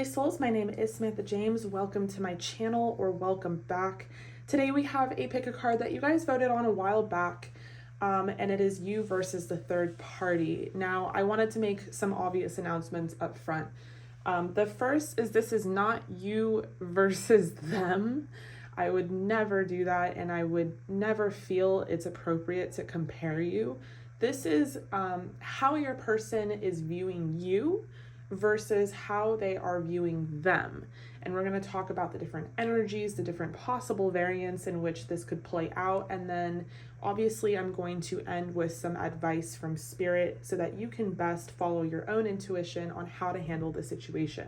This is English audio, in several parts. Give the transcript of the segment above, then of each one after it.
lovely souls. My name is Samantha James. Welcome to my channel, or welcome back. Today we have a pick a card that you guys voted on a while back, and it is you versus the third party. Now, I wanted to make some obvious announcements up front. The first is this is not you versus them. I would never do that, and I would never feel it's appropriate to compare you. This is how your person is viewing you versus how they are viewing them. And we're going to talk about the different energies, the different possible variants in which this could play out. And then obviously I'm going to end with some advice from spirit so that you can best follow your own intuition on how to handle the situation.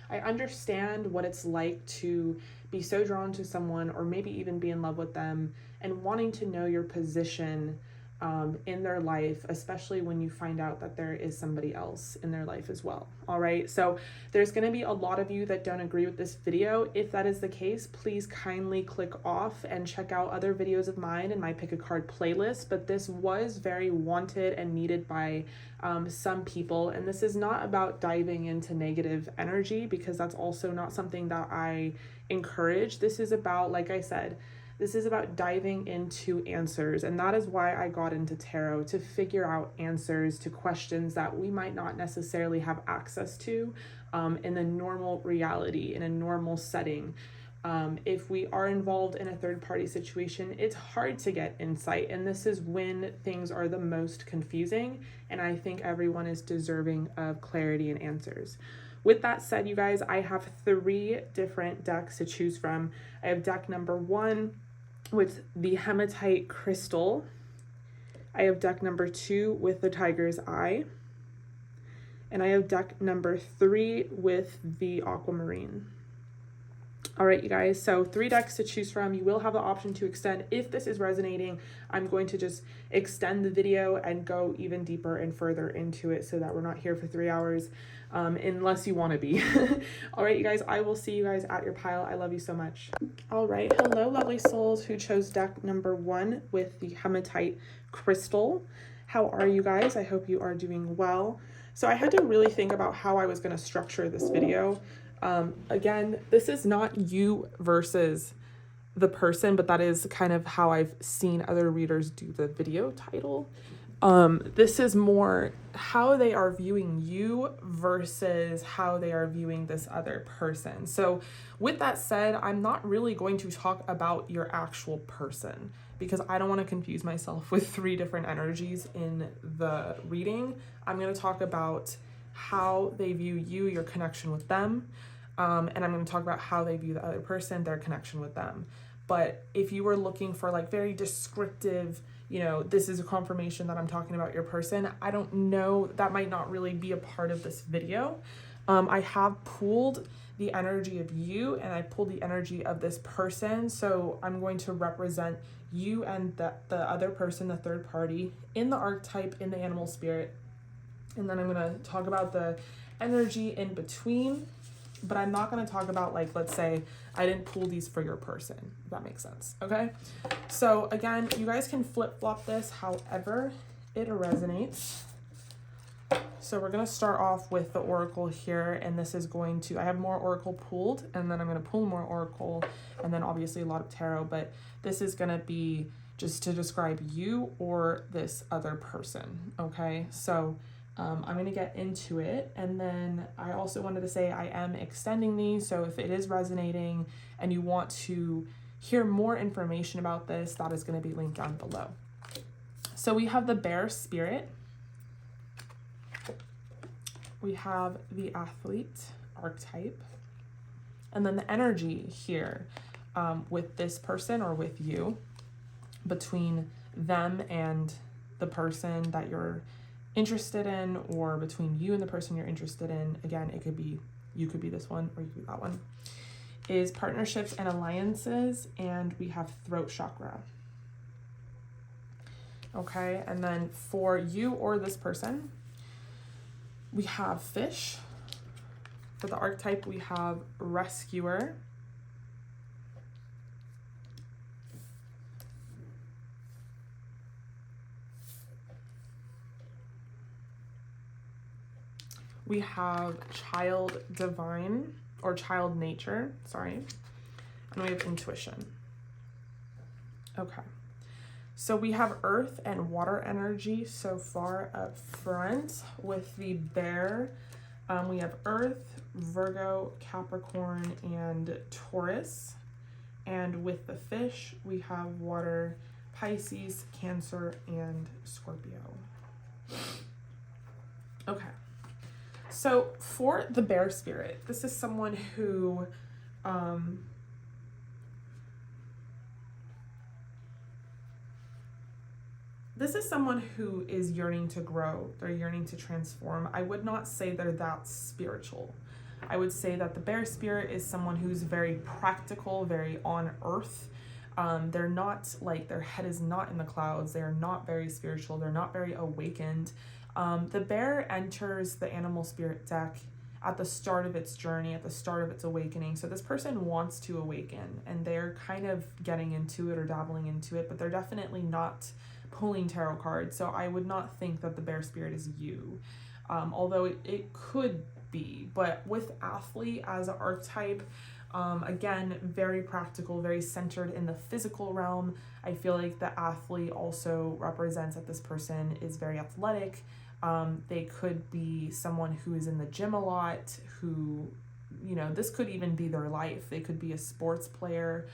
I understand what it's like to be so drawn to someone, or maybe even be in love with them, and wanting to know your position in their life, especially when you find out that there is somebody else in their life as well. All right, so there's going to be a lot of you that don't agree with this video. If that is the case, please kindly click off and check out other videos of mine in my pick a card playlist. But this was very wanted and needed by some people, and this is not about diving into negative energy, because that's also not something that I encourage. This is about, like I said, this is about diving into answers, and that is why I got into tarot, to figure out answers to questions that we might not necessarily have access to in a normal reality, in a normal setting. If we are involved in a third-party situation, it's hard to get insight, and this is when things are the most confusing, and I think everyone is deserving of clarity and answers. With that said, you guys, I have 3 different decks to choose from. I have deck number 1 with the Hemitite crystal. I have deck number 2 with the tiger's eye. And I have deck number 3 with the aquamarine. All right, you guys, so 3 decks to choose from. You will have the option to extend. If this is resonating, I'm going to just extend the video and go even deeper and further into it so that we're not here for 3 hours, unless you want to be. All right, you guys, I will see you guys at your pile. I love you so much. All right, hello, lovely souls who chose deck number 1 with the Hemitite crystal. How are you guys? I hope you are doing well. So I had to really think about how I was going to structure this video. Again, this is not you versus the person, but that is kind of how I've seen other readers do the video title. This is more how they are viewing you versus how they are viewing this other person. So with that said, I'm not really going to talk about your actual person, because I don't want to confuse myself with 3 different energies in the reading. I'm going to talk about how they view you, your connection with them. And I'm going to talk about how they view the other person, their connection with them. But if you were looking for like very descriptive, you know, this is a confirmation that I'm talking about your person, I don't know, that might not really be a part of this video. I have pulled the energy of you, and I pulled the energy of this person. So I'm going to represent you and the other person, the third party, in the archetype, in the animal spirit. And then I'm going to talk about the energy in between. But I'm not going to talk about, like, let's say I didn't pull these for your person, if that makes sense. Okay. So again, you guys can flip flop this however it resonates. So we're going to start off with the oracle here, and this is going to, I have more oracle pulled, and then I'm going to pull more oracle, and then obviously a lot of tarot, but this is going to be just to describe you or this other person. Okay. So I'm going to get into it. And then I also wanted to say I am extending these. So if it is resonating and you want to hear more information about this, that is going to be linked down below. So we have the bear spirit. We have the athlete archetype. And then the energy here with this person or with you, between them and the person that you're interested in, or between you and the person you're interested in. Again, it could be, you could be this one or you could be that one, is partnerships and alliances. And we have throat chakra. Okay. And then for you or this person, we have fish. For the archetype, we have rescuer. We have child divine. or child nature, sorry. And we have intuition. Okay. So we have earth and water energy so far up front. With the bear, we have earth, Virgo, Capricorn, and Taurus. And with the fish, we have water, Pisces, Cancer, and Scorpio. Okay. So for the bear spirit, this is someone who is yearning to grow. They're yearning to transform. I would not say they're that spiritual. I would say that the bear spirit is someone who's very practical, very on earth. They're not like, their head is not in the clouds. They're not very spiritual. They're not very awakened. The bear enters the animal spirit deck at the start of its journey, at the start of its awakening. So this person wants to awaken, and they're kind of getting into it or dabbling into it, but they're definitely not pulling tarot cards. So I would not think that the bear spirit is you, although it could be. But with athlete as an archetype, again, very practical, very centered in the physical realm. I feel like the athlete also represents that this person is very athletic. They could be someone who is in the gym a lot, who, you know, this could even be their life. They could be a sports player,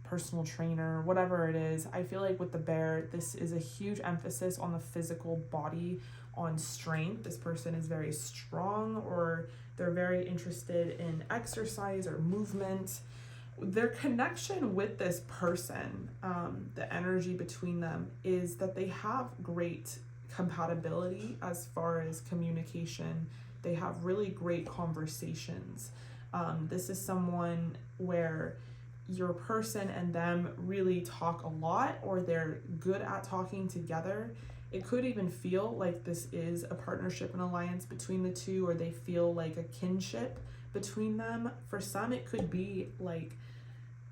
personal trainer, whatever it is. I feel like with the bear, this is a huge emphasis on the physical body, on strength. This person is very strong, or they're very interested in exercise or movement. Their connection with this person, the energy between them, is that they have great compatibility as far as communication. They have really great conversations. This is someone where your person and them really talk a lot, or they're good at talking together. It could even feel like this is a partnership and alliance between the two, or they feel like a kinship between them. For some, it could be like,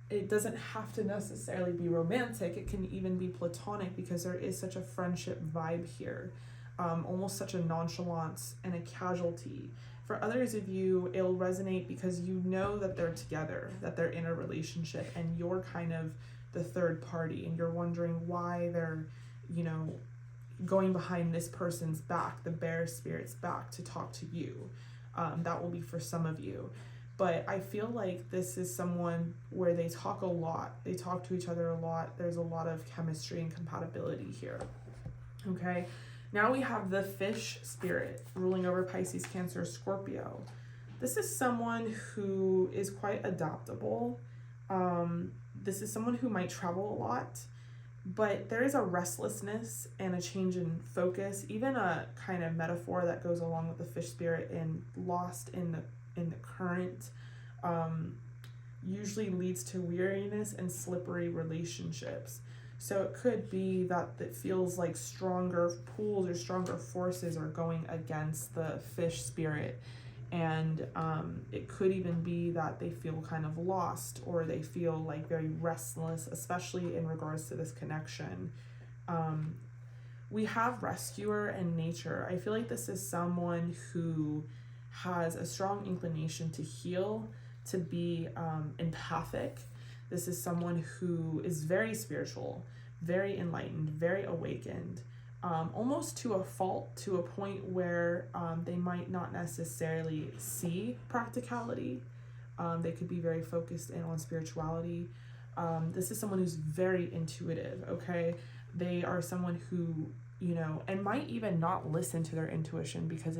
it doesn't have to necessarily be romantic. It can even be platonic, because there is such a friendship vibe here, almost such a nonchalance and a casualty. For others of you, it'll resonate because you know that they're together, that they're in a relationship, and you're kind of the third party, and you're wondering why they're, you know, going behind this person's back, the bear spirit's back, to talk to you. That will be for some of you. But I feel like this is someone where they talk a lot. They talk to each other a lot. There's a lot of chemistry and compatibility here. Okay. Now we have the fish spirit ruling over Pisces, Cancer, Scorpio. This is someone who is quite adaptable. This is someone who might travel a lot, but there is a restlessness and a change in focus, even a kind of metaphor that goes along with the fish spirit, and lost in the current, usually leads to weariness and slippery relationships. So it could be that it feels like stronger pools or stronger forces are going against the fish spirit. And it could even be that they feel kind of lost, or they feel like very restless, especially in regards to this connection. We have rescuer and nature. I feel like this is someone who has a strong inclination to heal, to be empathic. This is someone who is very spiritual, very enlightened, very awakened, almost to a fault, to a point where they might not necessarily see practicality. They could be very focused in on spirituality. This is someone who's very intuitive, okay? They are someone who, you know, and might even not listen to their intuition because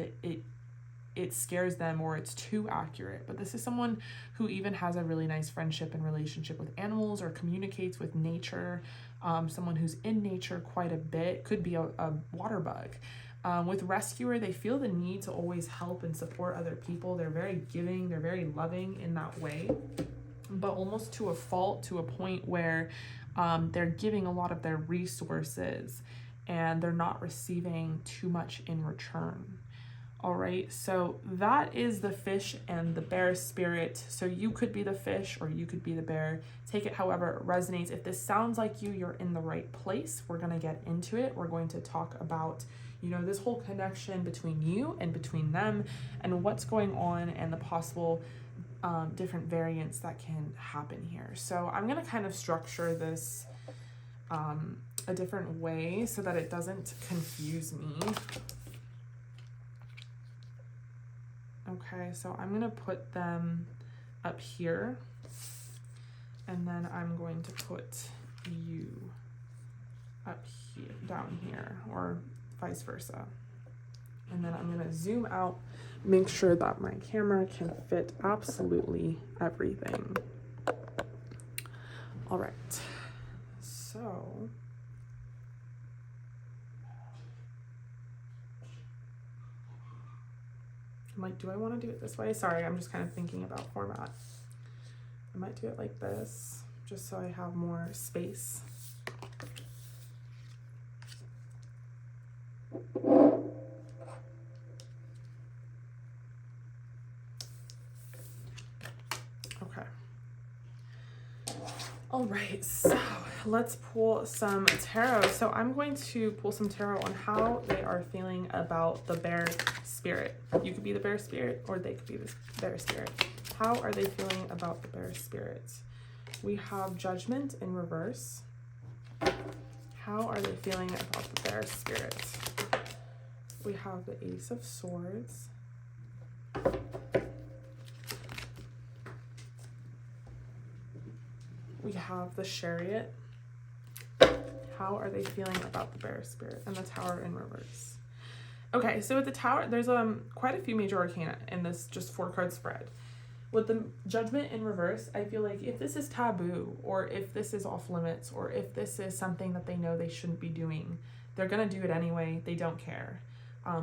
it scares them, or it's too accurate. But this is someone who even has a really nice friendship and relationship with animals, or communicates with nature. Someone who's in nature quite a bit, could be a water bug. With rescuer, they feel the need to always help and support other people. They're very giving, they're very loving in that way, but almost to a fault, to a point where they're giving a lot of their resources and they're not receiving too much in return. All right, so that is the fish and the bear spirit. So you could be the fish or you could be the bear. Take it however it resonates. If this sounds like you, you're in the right place. We're going to get into it. We're going to talk about you know, this whole connection between you and between them, and what's going on, and the possible different variants that can happen here. So I'm going to kind of structure this a different way so that it doesn't confuse me. Okay, so I'm going to put them up here, and then I'm going to put you up here, down here, or vice versa. And then I'm going to zoom out, make sure that my camera can fit absolutely everything. All right, so I'm like, do I want to do it this way? Sorry, I'm just kind of thinking about format. I might do it like this, just so I have more space. Okay. All right, so let's pull some tarot. So I'm going to pull some tarot on how they are feeling about the bear spirit. You could be the bear spirit, or they could be the bear spirit. How are they feeling about the bear spirit? We have Judgment in reverse. How are they feeling about the bear spirit? We have the Ace of Swords. We have the Chariot. How are they feeling about the bear spirit? And the Tower in reverse. Okay, so with the Tower, there's quite a few major arcana in this just 4-card spread. With the Judgment in reverse, I feel like if this is taboo, or if this is off limits, or if this is something that they know they shouldn't be doing, they're gonna do it anyway. They don't care.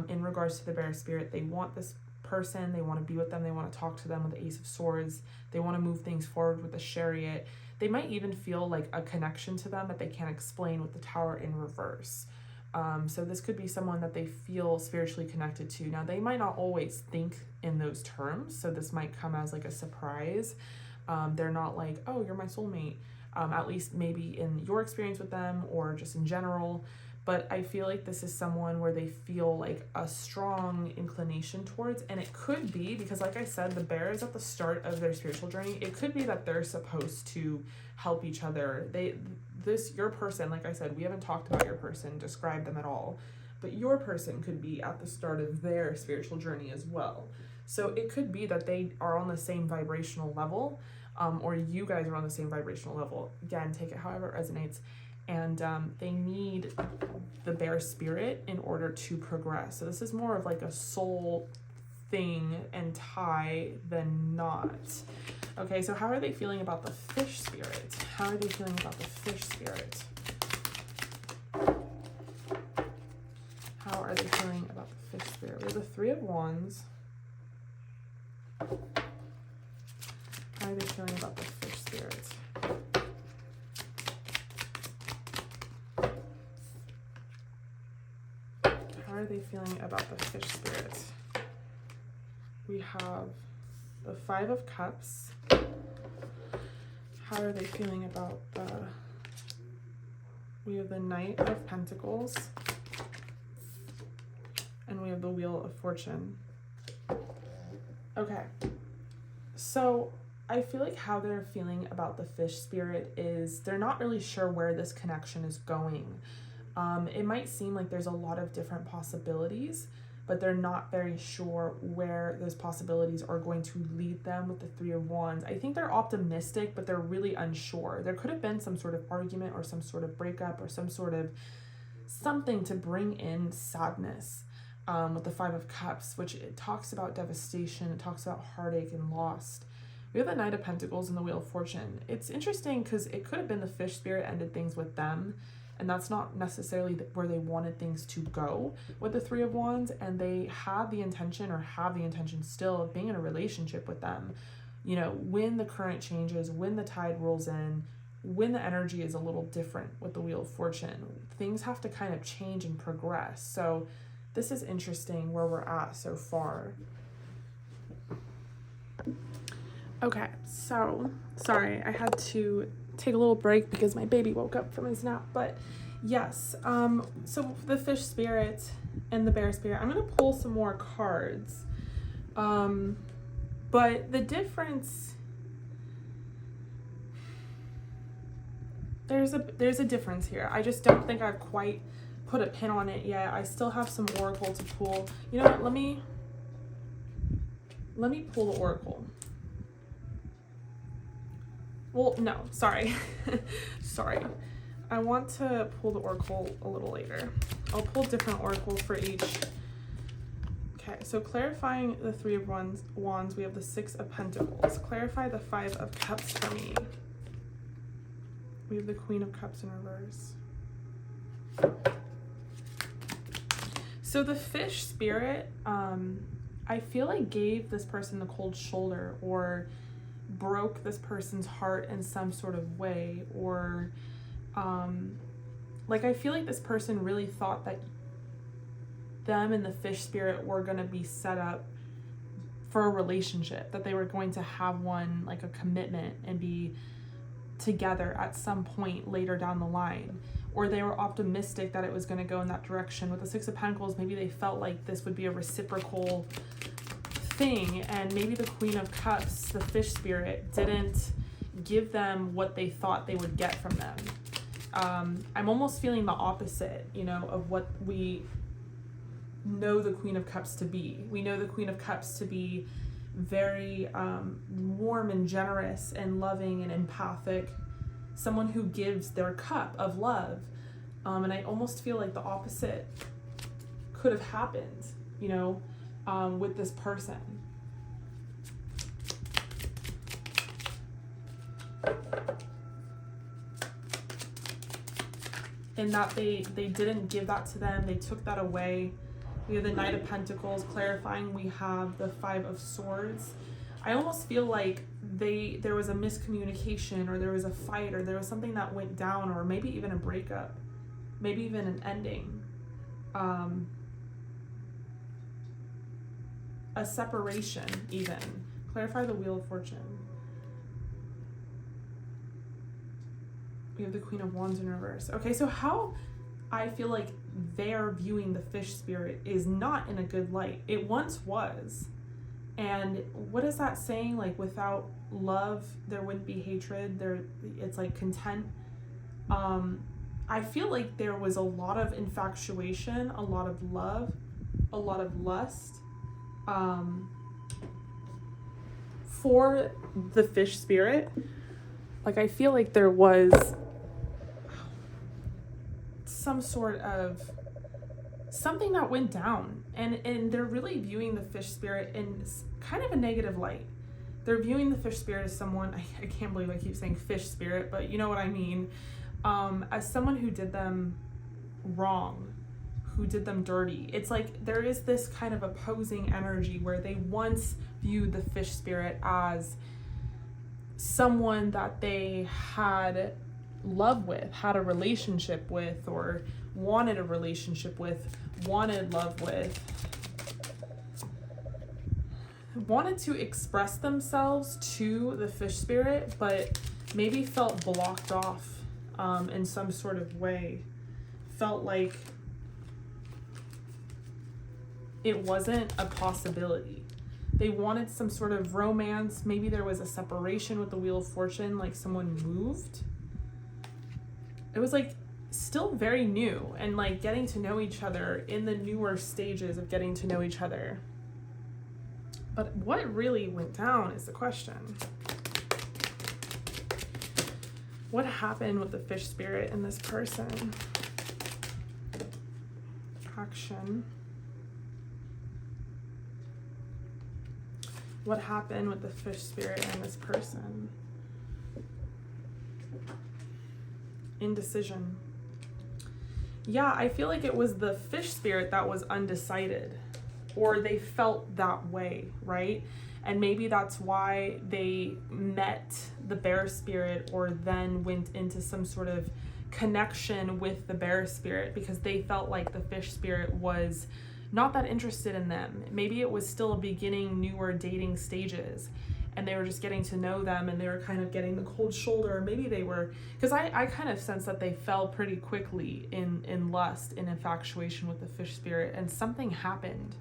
In regards to the bear spirit, they want this person, they want to be with them, they want to talk to them with the Ace of Swords, they want to move things forward with the Chariot. They might even feel like a connection to them that they can't explain with the Tower in reverse. So this could be someone that they feel spiritually connected to. Now, they might not always think in those terms, so this might come as like a surprise. They're not like, oh, you're my soulmate, at least maybe in your experience with them or just in general. But I feel like this is someone where they feel like a strong inclination towards, and it could be because, like I said, the bear is at the start of their spiritual journey. It could be that they're supposed to help each other. Your person, like I said, we haven't talked about your person, describe them at all, but your person could be at the start of their spiritual journey as well. So it could be that they are on the same vibrational level, or you guys are on the same vibrational level. Again, take it however it resonates. And they need the bear spirit in order to progress. So this is more of like a soul thing and tie than not. Okay, so how are they feeling about the fish spirit? How are they feeling about the fish spirit? How are they feeling about the fish spirit? We have the Three of Wands. How are they feeling about the fish spirit? How are they feeling about the fish spirit? We have the Five of Cups. How are they feeling about we have the Knight of Pentacles, and we have the Wheel of Fortune. Okay, so I feel like how they're feeling about the fish spirit is they're not really sure where this connection is going. It might seem like there's a lot of different possibilities, but they're not very sure where those possibilities are going to lead them with the Three of Wands. I think they're optimistic, but they're really unsure. There could have been some sort of argument or some sort of breakup or some sort of something to bring in sadness with the Five of Cups, which it talks about devastation, it talks about heartache and loss. We have the Knight of Pentacles and the Wheel of Fortune. It's interesting because it could have been the fish spirit ended things with them, and that's not necessarily where they wanted things to go with the Three of Wands, and they had the intention or have the intention still of being in a relationship with them. You know, when the current changes, when the tide rolls in, when the energy is a little different with the Wheel of Fortune, things have to kind of change and progress. So this is interesting where we're at so far. Okay, so sorry, I had to take a little break because my baby woke up from his nap, but yes, so the fish spirit and the bear spirit. I'm going to pull some more cards. But the difference, there's a difference here. I just don't think I've quite put a pin on it yet. I still have some oracle to pull. You know what? Let me pull the oracle. Well, no, sorry. Sorry. I want to pull the oracle a little later. I'll pull different oracles for each. Okay, so clarifying the Three of Wands, we have the Six of Pentacles. Clarify the Five of Cups for me. We have the Queen of Cups in reverse. So the fish spirit, I feel like gave this person the cold shoulder, or broke this person's heart in some sort of way, or like I feel like this person really thought that them and the fish spirit were going to be set up for a relationship, that they were going to have one, like a commitment, and be together at some point later down the line, or they were optimistic that it was going to go in that direction. With the Six of Pentacles, maybe they felt like this would be a reciprocal thing, and maybe the Queen of Cups, the fish spirit, didn't give them what they thought they would get from them. I'm almost feeling the opposite, you know, of what we know the Queen of Cups to be. We know the Queen of Cups to be very warm and generous and loving and empathic, someone who gives their cup of love. And I almost feel like the opposite could have happened, you know, with this person. And that they didn't give that to them, they took that away. We have the Knight of Pentacles. Clarifying, we have the Five of Swords. I almost feel like there was a miscommunication, or there was a fight, or there was something that went down, or maybe even a breakup, maybe even an ending, a separation even. Clarify the Wheel of Fortune. We have the Queen of Wands in reverse. Okay, so how I feel like they're viewing the fish spirit is not in a good light. It once was. And what is that saying? Like, without love, there wouldn't be hatred. It's like content. I feel like there was a lot of infatuation, a lot of love, a lot of lust, for the fish spirit. Like, I feel like there was some sort of something that went down, and they're really viewing the fish spirit in kind of a negative light. They're viewing the fish spirit as someone, I can't believe I keep saying fish spirit, but you know what I mean, as someone who did them wrong, who did them dirty. It's like there is this kind of opposing energy where they once viewed the fish spirit as someone that they had love with, had a relationship with, or wanted a relationship with, wanted love with, wanted to express themselves to the fish spirit, but maybe felt blocked off in some sort of way, felt like it wasn't a possibility. They wanted some sort of romance. Maybe there was a separation with the Wheel of Fortune, like someone moved. It was like still very new, and like getting to know each other, in the newer stages of getting to know each other. But what really went down is the question. What happened with the fish spirit and this person? Action. What happened with the fish spirit and this person? Indecision. Yeah, I feel like it was the fish spirit that was undecided, or they felt that way, right? And maybe that's why they met the bear spirit, or then went into some sort of connection with the bear spirit, because they felt like the fish spirit was not that interested in them. Maybe it was still a beginning, newer dating stages, and they were just getting to know them, and they were kind of getting the cold shoulder. Maybe they were, because I kind of sense that they fell pretty quickly in lust, in infatuation with the fish spirit, and something happened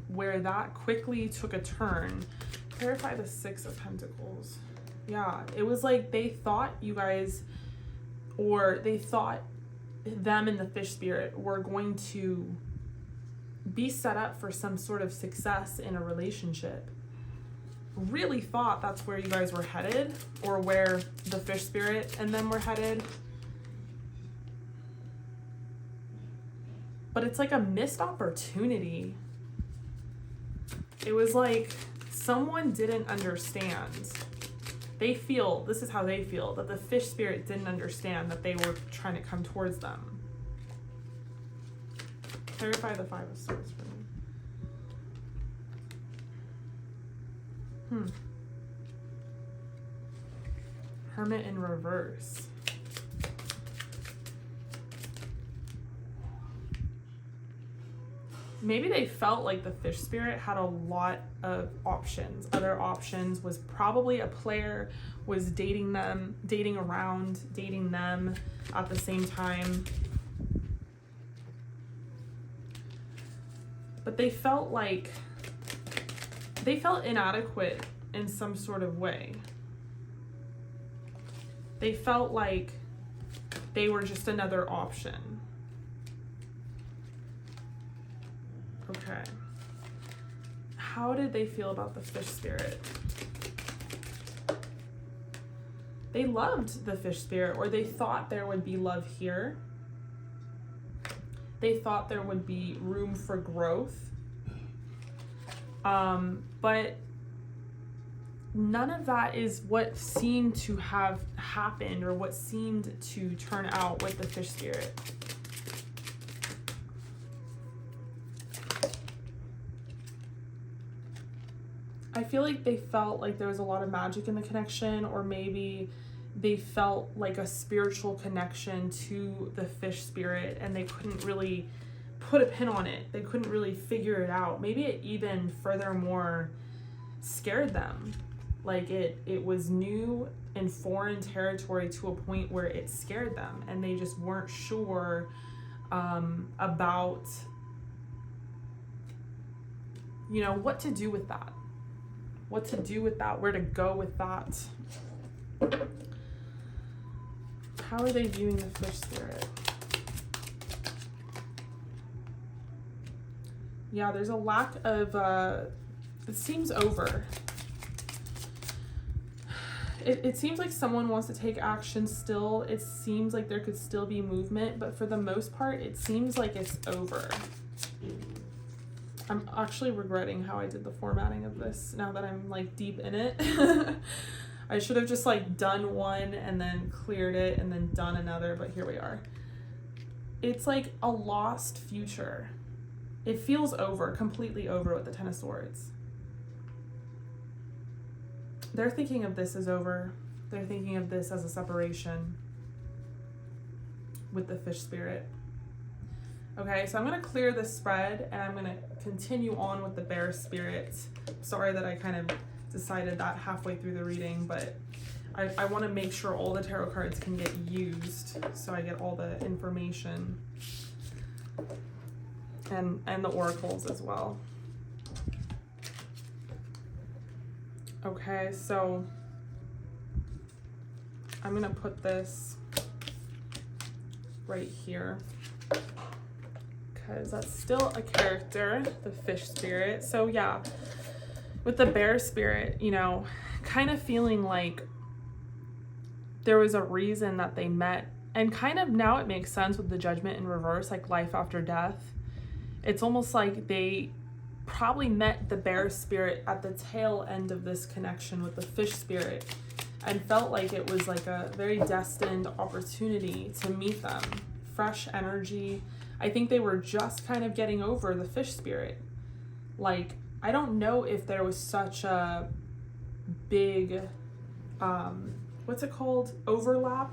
where that quickly took a turn. Clarify the Six of Pentacles. Yeah, it was like they thought you guys, or they thought them and the fish spirit were going to be set up for some sort of success in a relationship. Really thought that's where you guys were headed, or where the fish spirit and them were headed. But it's like a missed opportunity. It was like someone didn't understand. They feel, this is how they feel, that the fish spirit didn't understand that they were trying to come towards them. Clarify the Five of Swords for me. Hermit in reverse. Maybe they felt like the fish spirit had a lot of options. Other options was probably a player was dating them, dating around, dating them at the same time. But they felt like, they felt inadequate in some sort of way. They felt like they were just another option. Okay. How did they feel about the fish spirit? They loved the fish spirit, or they thought there would be love here. They thought there would be room for growth. But none of that is what seemed to have happened, or what seemed to turn out with the fish spirit. I feel like they felt like there was a lot of magic in the connection, or maybe they felt like a spiritual connection to the fish spirit, and they couldn't really put a pin on it. They couldn't really figure it out. Maybe it even furthermore scared them. Like it was new and foreign territory to a point where it scared them, and they just weren't sure about, you know, what to do with that. What to do with that, where to go with that. How are they viewing the fish spirit? Yeah, there's a lack of, it seems over. It seems like someone wants to take action still. It seems like there could still be movement, but for the most part, it seems like it's over. I'm actually regretting how I did the formatting of this now that I'm like deep in it. I should have just like done one and then cleared it and then done another, but here we are. It's like a lost future. It feels over, completely over with the Ten of Swords. They're thinking of this as over. They're thinking of this as a separation with the fish spirit. Okay, so I'm going to clear the spread, and I'm going to continue on with the bear spirit. Sorry that I kind of decided that halfway through the reading, but I want to make sure all the tarot cards can get used, so I get all the information and the oracles as well. Okay, so I'm going to put this right here, because that's still a character, the fish spirit. So yeah, with the bear spirit, you know, kind of feeling like there was a reason that they met, and kind of now it makes sense with the Judgment in reverse, like life after death. It's almost like they probably met the bear spirit at the tail end of this connection with the fish spirit, and felt like it was like a very destined opportunity to meet them. Fresh energy. I think they were just kind of getting over the fish spirit. Like, I don't know if there was such a big, what's it called? Overlap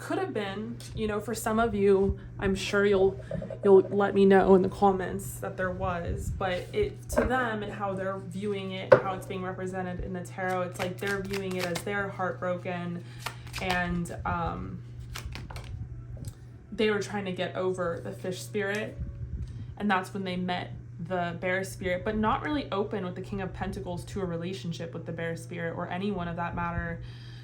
could have been, you know, for some of you, I'm sure you'll let me know in the comments that there was, but it, to them and how they're viewing it, how it's being represented in the tarot, it's like they're viewing it as they're heartbroken, and they were trying to get over the fish spirit, and that's when they met the bear spirit, but not really open with the King of Pentacles to a relationship with the bear spirit, or anyone of that matter.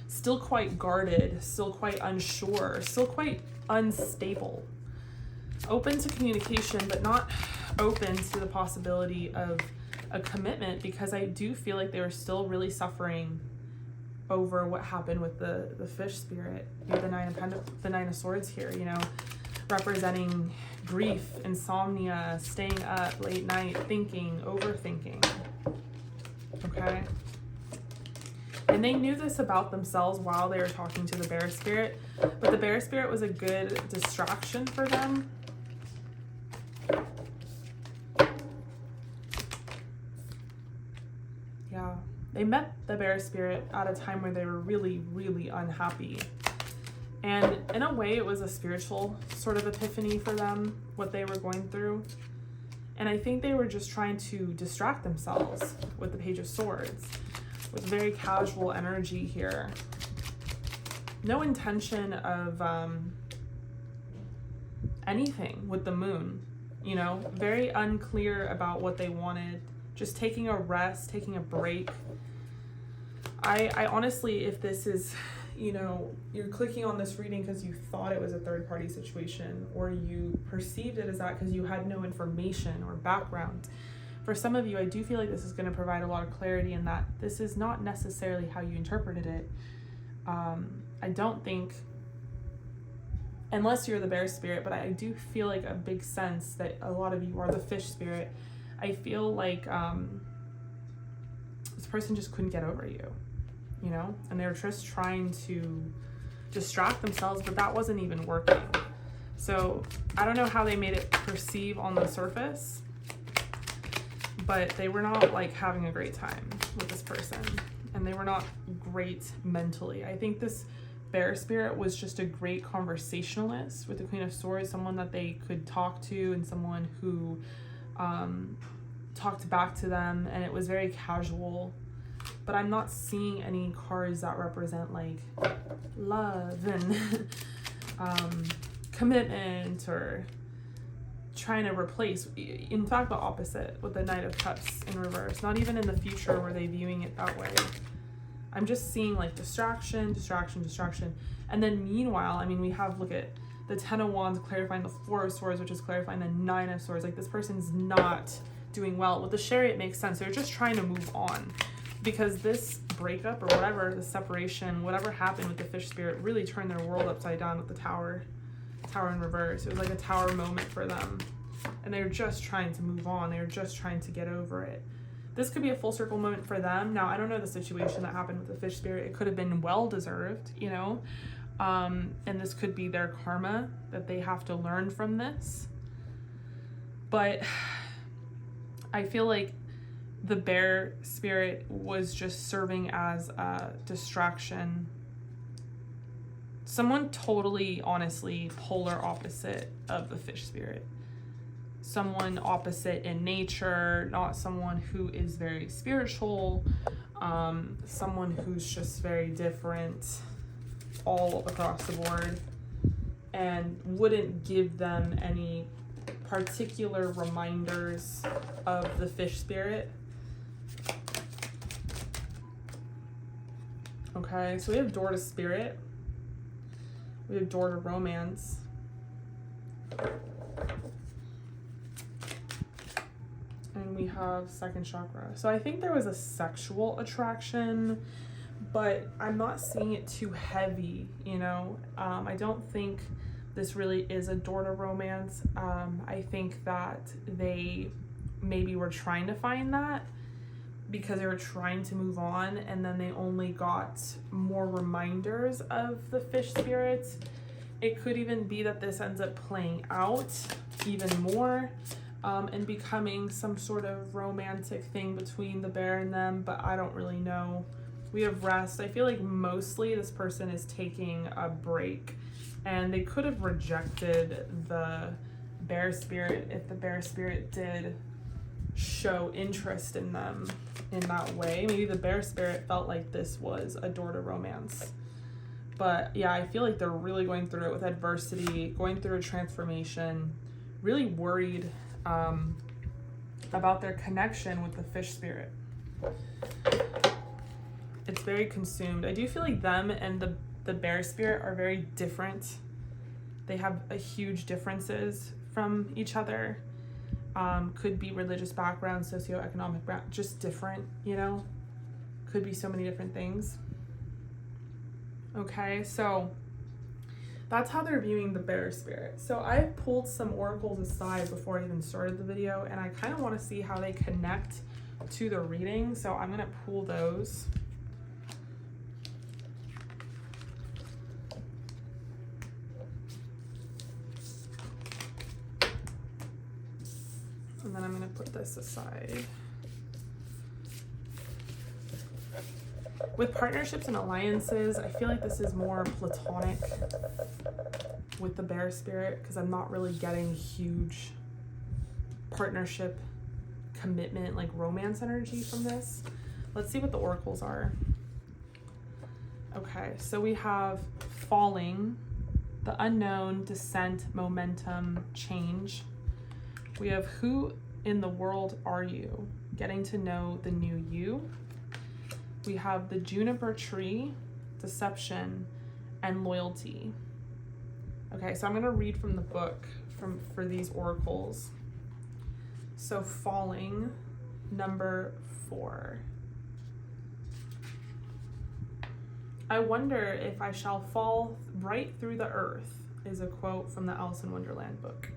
Still quite guarded, still quite unsure, still quite unstable. Open to communication, but not open to the possibility of a commitment, because I do feel like they were still really suffering over what happened with the fish spirit. You have the Nine of Swords here, you know, representing grief, insomnia, staying up late night, thinking, overthinking. Okay? And they knew this about themselves while they were talking to the bear spirit, but the bear spirit was a good distraction for them. Yeah, they met the bear spirit at a time where they were really, really unhappy. And in a way, it was a spiritual sort of epiphany for them, what they were going through. And I think they were just trying to distract themselves with the Page of Swords, with very casual energy here. No intention of anything with the moon, you know, very unclear about what they wanted, just taking a rest, taking a break. I honestly, if this is, you know, you're clicking on this reading because you thought it was a third party situation, or you perceived it as that because you had no information or background. For some of you, I do feel like this is going to provide a lot of clarity in that this is not necessarily how you interpreted it. I don't think, unless you're the bear spirit, but I do feel like a big sense that a lot of you are the fish spirit. I feel like this person just couldn't get over you, you know, and they were just trying to distract themselves, but that wasn't even working. So I don't know how they made it perceive on the surface, but they were not like having a great time with this person, and they were not great mentally. I think this bear spirit was just a great conversationalist with the Queen of Swords, someone that they could talk to, and someone who talked back to them, and it was very casual. But I'm not seeing any cards that represent like love and commitment, or trying to replace. In fact, the opposite with the Knight of Cups in reverse. Not even in the future were they viewing it that way. I'm just seeing like distraction. And then meanwhile, I mean, we have, look at the Ten of Wands clarifying the Four of Swords, which is clarifying the Nine of Swords. Like, this person's not doing well. With the Chariot, it makes sense. They're just trying to move on, because this breakup or whatever, the separation, whatever happened with the fish spirit really turned their world upside down with the Tower in reverse. It was like a Tower moment for them, and they were just trying to move on. They were just trying to get over it. This could be a full circle moment for them. Now, I don't know the situation that happened with the fish spirit. It could have been well deserved, you know, and this could be their karma, that they have to learn from this. But I feel like the bear spirit was just serving as a distraction. Someone totally, honestly, polar opposite of the fish spirit. Someone opposite in nature, not someone who is very spiritual, someone who's just very different all across the board, and wouldn't give them any particular reminders of the fish spirit. Okay, so we have door to spirit. We have door to romance. And we have second chakra. So I think there was a sexual attraction, but I'm not seeing it too heavy, you know. I don't think this really is a door to romance. I think that they maybe were trying to find that because they were trying to move on, and then they only got more reminders of the fish spirits. It could even be that this ends up playing out even more and becoming some sort of romantic thing between the bear and them, but I don't really know. We have rest. I feel like mostly this person is taking a break And they could have rejected the bear spirit if the bear spirit did show interest in them in that way. Maybe the bear spirit felt like this was a door to romance. But yeah, I feel like they're really going through it with adversity, going through a transformation, really worried about their connection with the fish spirit. It's very consumed. I do feel like them and the bear spirit are very different. They have a huge differences from each other. Could be religious background, socioeconomic background, just different, you know? Could be so many different things. Okay, so that's how they're viewing the bear spirit. So I've pulled some oracles aside before I even started the video, and I kind of want to see how they connect to the reading. So I'm going to pull those. And then I'm going to put this aside. With partnerships and alliances, I feel like this is more platonic with the bear spirit, because I'm not really getting huge partnership, commitment, like romance energy from this. Let's see what the oracles are. Okay, so we have falling, the unknown, descent, momentum, change. We have who in the world are you? Getting to know the new you. We have the juniper tree, deception, and loyalty. Okay, so I'm going to read from the book for these oracles. So falling, number 4. I wonder if I shall fall right through the earth, is a quote from the Alice in Wonderland book.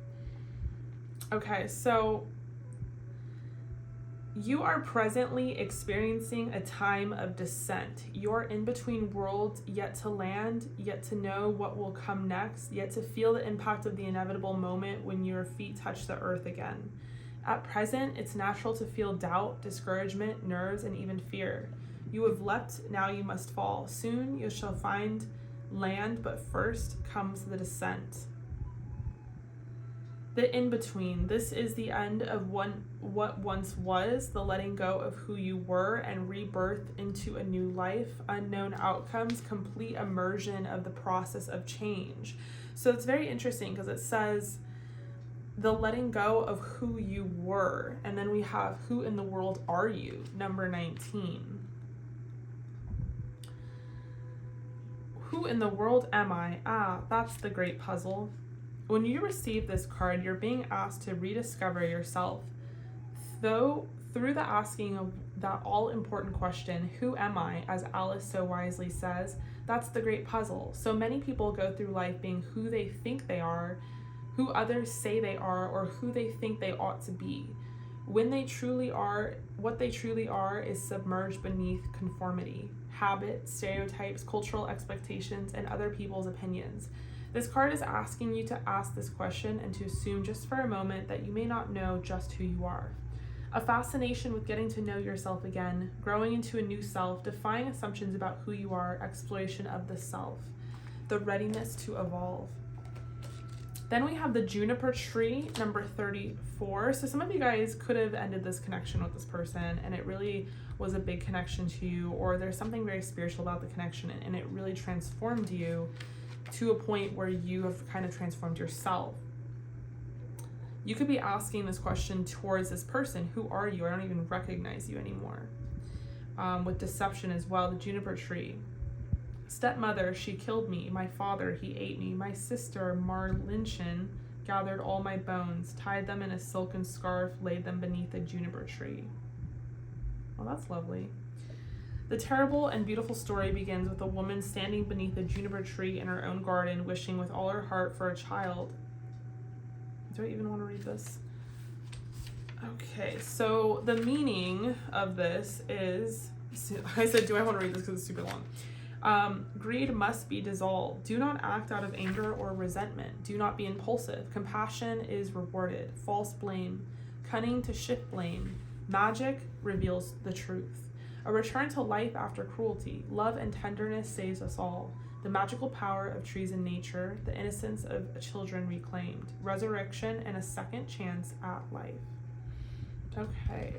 Okay, so you are presently experiencing a time of descent. You're in between worlds, yet to land, yet to know what will come next, yet to feel the impact of the inevitable moment when your feet touch the earth again. At present, it's natural to feel doubt, discouragement, nerves, and even fear. You have leapt, now you must fall. Soon you shall find land, but first comes the descent. The in-between, this is the end of what once was, the letting go of who you were and rebirth into a new life, unknown outcomes, complete immersion of the process of change. So it's very interesting because it says the letting go of who you were, and then we have who in the world are you, number 19. Who in the world am I? Ah, that's the great puzzle. When you receive this card, you're being asked to rediscover yourself. Though through the asking of that all-important question, who am I, as Alice so wisely says, that's the great puzzle. So many people go through life being who they think they are, who others say they are, or who they think they ought to be. When they truly are, what they truly are is submerged beneath conformity, habit, stereotypes, cultural expectations, and other people's opinions. This card is asking you to ask this question and to assume just for a moment that you may not know just who you are. A fascination with getting to know yourself again, growing into a new self, defying assumptions about who you are, exploration of the self, the readiness to evolve. Then we have the juniper tree, number 34. So some of you guys could have ended this connection with this person and it really was a big connection to you, or there's something very spiritual about the connection and it really transformed you to a point where you have kind of transformed yourself. You could be asking this question towards this person. Who are you? I don't even recognize you anymore. With deception as well, the juniper tree. Stepmother, she killed me. My father, he ate me. My sister, Marlinchin, gathered all my bones, tied them in a silken scarf, laid them beneath a juniper tree. Well, that's lovely. The terrible and beautiful story begins with a woman standing beneath a juniper tree in her own garden, wishing with all her heart for a child. Do I even want to read this? Okay, so the meaning of this is, I said, do I want to read this because it's super long? Greed must be dissolved. Do not act out of anger or resentment. Do not be impulsive. Compassion is rewarded. False blame. Cunning to shift blame. Magic reveals the truth. A return to life after cruelty. Love and tenderness saves us all. The magical power of trees and nature. The innocence of children reclaimed. Resurrection and a second chance at life. Okay.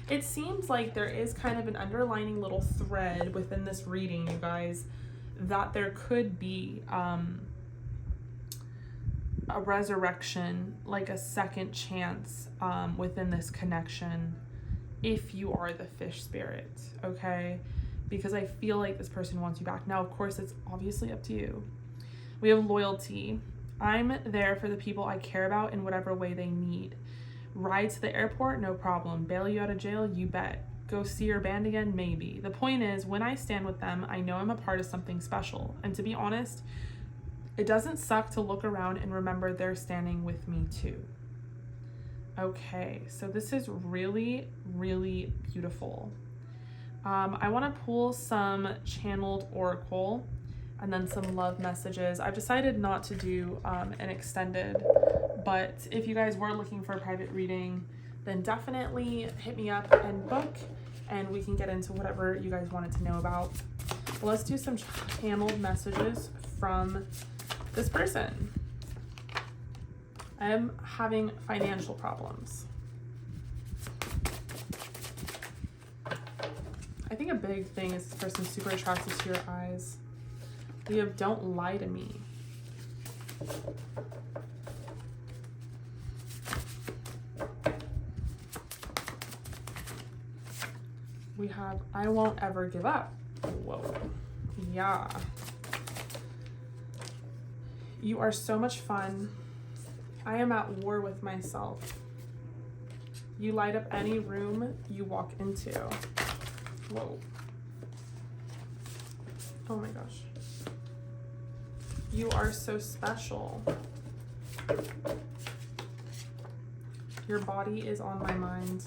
It seems like there is kind of an underlining little thread within this reading, you guys, that there could be a resurrection, like a second chance within this connection if you are the fish spirit, okay? Because I feel like this person wants you back. Now, of course, it's obviously up to you. We have loyalty. I'm there for the people I care about in whatever way they need. Ride to the airport, no problem. Bail you out of jail, you bet. Go see your band again, maybe. The point is, when I stand with them, I know I'm a part of something special. And to be honest, it doesn't suck to look around and remember they're standing with me too. Okay, so this is really, really beautiful. I want to pull some channeled oracle and then some love messages. I've decided not to do an extended, but if you guys were looking for a private reading, then definitely hit me up and book, and we can get into whatever you guys wanted to know about. Well, let's do some channeled messages from this person. I am having financial problems. I think a big thing is this person's super attracted to your eyes. We have don't lie to me. We have I won't ever give up. Whoa. Yeah. You are so much fun. I am at war with myself. You light up any room you walk into. Whoa. Oh my gosh. You are so special. Your body is on my mind.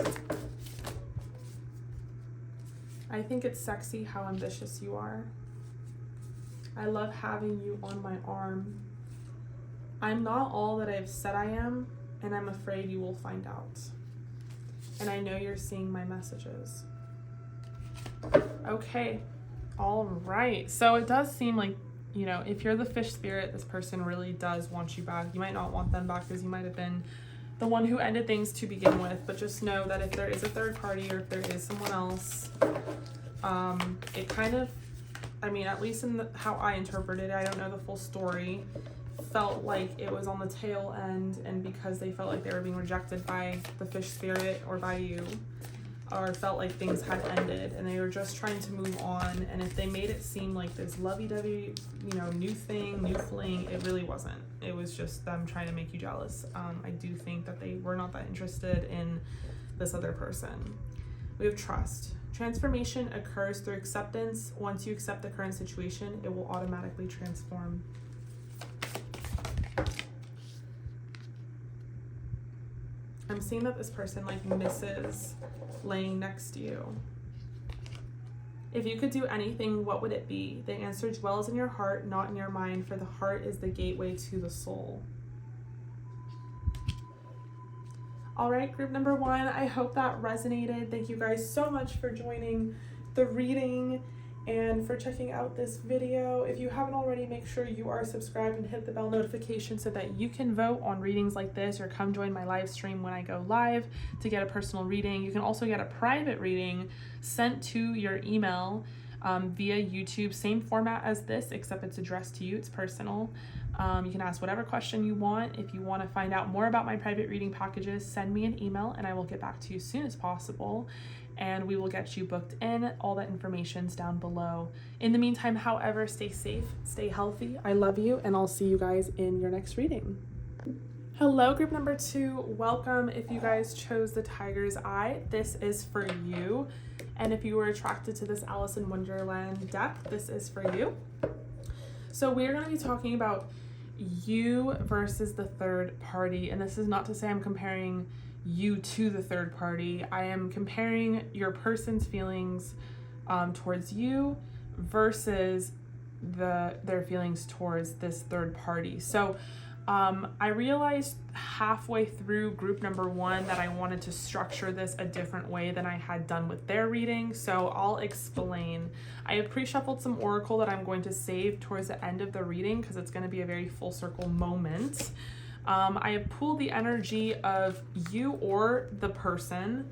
I think it's sexy how ambitious you are. I love having you on my arm. I'm not all that I've said I am, and I'm afraid you will find out. And I know you're seeing my messages. Okay, all right. So it does seem like, you know, if you're the fish spirit, this person really does want you back. You might not want them back because you might have been the one who ended things to begin with, but just know that if there is a third party or if there is someone else, it kind of, I mean, at least in how I interpreted it, I don't know the full story, felt like it was on the tail end, and because they felt like they were being rejected by the fish spirit or by you, or felt like things had ended and they were just trying to move on, and if they made it seem like this lovey-dovey, you know, new thing, new fling, it really wasn't. It was just them trying to make you jealous. I do think that they were not that interested in this other person. We have trust. Transformation occurs through acceptance. Once you accept the current situation, it will automatically transform. I'm seeing that this person like misses laying next to you. If you could do anything, what would it be? The answer dwells in your heart, not in your mind, for the heart is the gateway to the soul. All right, group number 1, I hope that resonated. Thank you guys so much for joining the reading and for checking out this video. If you haven't already, make sure you are subscribed and hit the bell notification so that you can vote on readings like this, or come join my live stream when I go live to get a personal reading. You can also get a private reading sent to your email via YouTube. Same format as this, except it's addressed to you. It's personal. You can ask whatever question you want. If you want to find out more about my private reading packages, send me an email and I will get back to you as soon as possible, and we will get you booked in. All that information's down below. In the meantime, however, stay safe, stay healthy. I love you, and I'll see you guys in your next reading. Hello, group number 2. Welcome. If you guys chose the Tiger's Eye, this is for you. And if you were attracted to this Alice in Wonderland deck, this is for you. So we're going to be talking about you versus the third party. And this is not to say I'm comparing you to the third party. I am comparing your person's feelings towards you versus their feelings towards this third party. So I realized halfway through group number 1 that I wanted to structure this a different way than I had done with their reading, so I'll explain. I have pre-shuffled some oracle that I'm going to save towards the end of the reading because it's going to be a very full circle moment. I have pulled the energy of you or the person,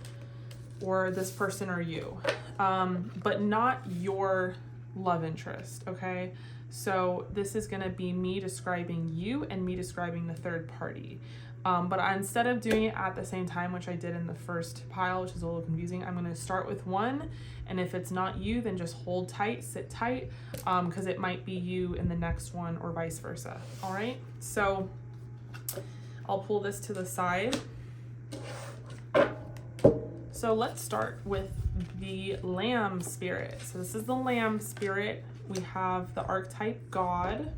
or this person or you, but not your love interest, okay? So this is going to be me describing you and me describing the third party. But instead of doing it at the same time, which I did in the first pile, which is a little confusing, I'm going to start with one. And if it's not you, then just hold tight, sit tight, because it might be you in the next one or vice versa. All right. So I'll pull this to the side. So let's start with the Lamb spirit. So this is the Lamb spirit. We have the archetype God.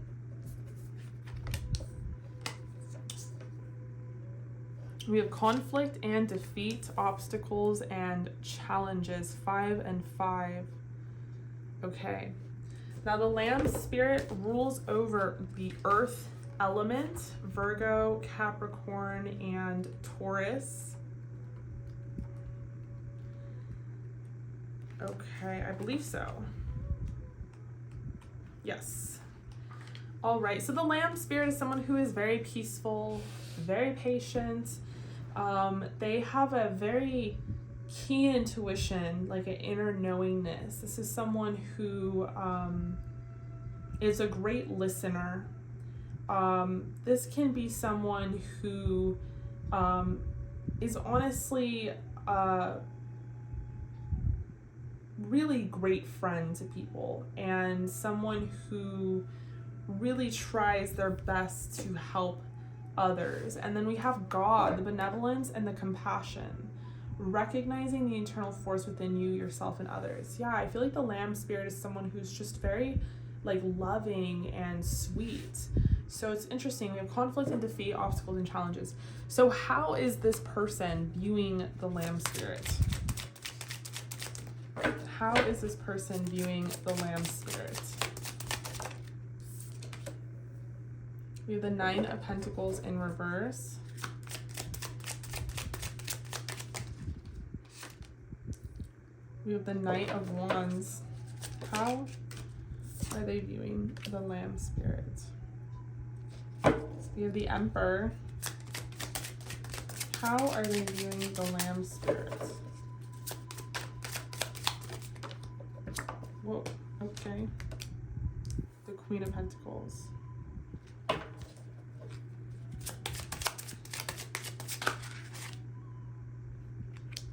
We have conflict and defeat, obstacles and challenges, 5 and 5. Okay. Now the Lamb spirit rules over the earth element, Virgo, Capricorn, and Taurus. Okay, I believe so. Yes. All right, so the Lamb spirit is someone who is very peaceful, very patient. They have a very keen intuition, like an inner knowingness. This is someone who is a great listener. This can be someone who is honestly really great friend to people, and someone who really tries their best to help others. And then we have God, the benevolence and the compassion, recognizing the internal force within you, yourself, and others. Yeah, I feel like the Lamb spirit is someone who's just very like loving and sweet. So it's interesting. We have conflict and defeat, obstacles and challenges. So how is this person viewing the Lamb spirit? How is this person viewing the Lamb spirit? We have the 9 of Pentacles in reverse. We have the Knight of Wands. How are they viewing the Lamb spirit? We have the Emperor. How are they viewing the Lamb spirit? Whoa, okay. The Queen of Pentacles.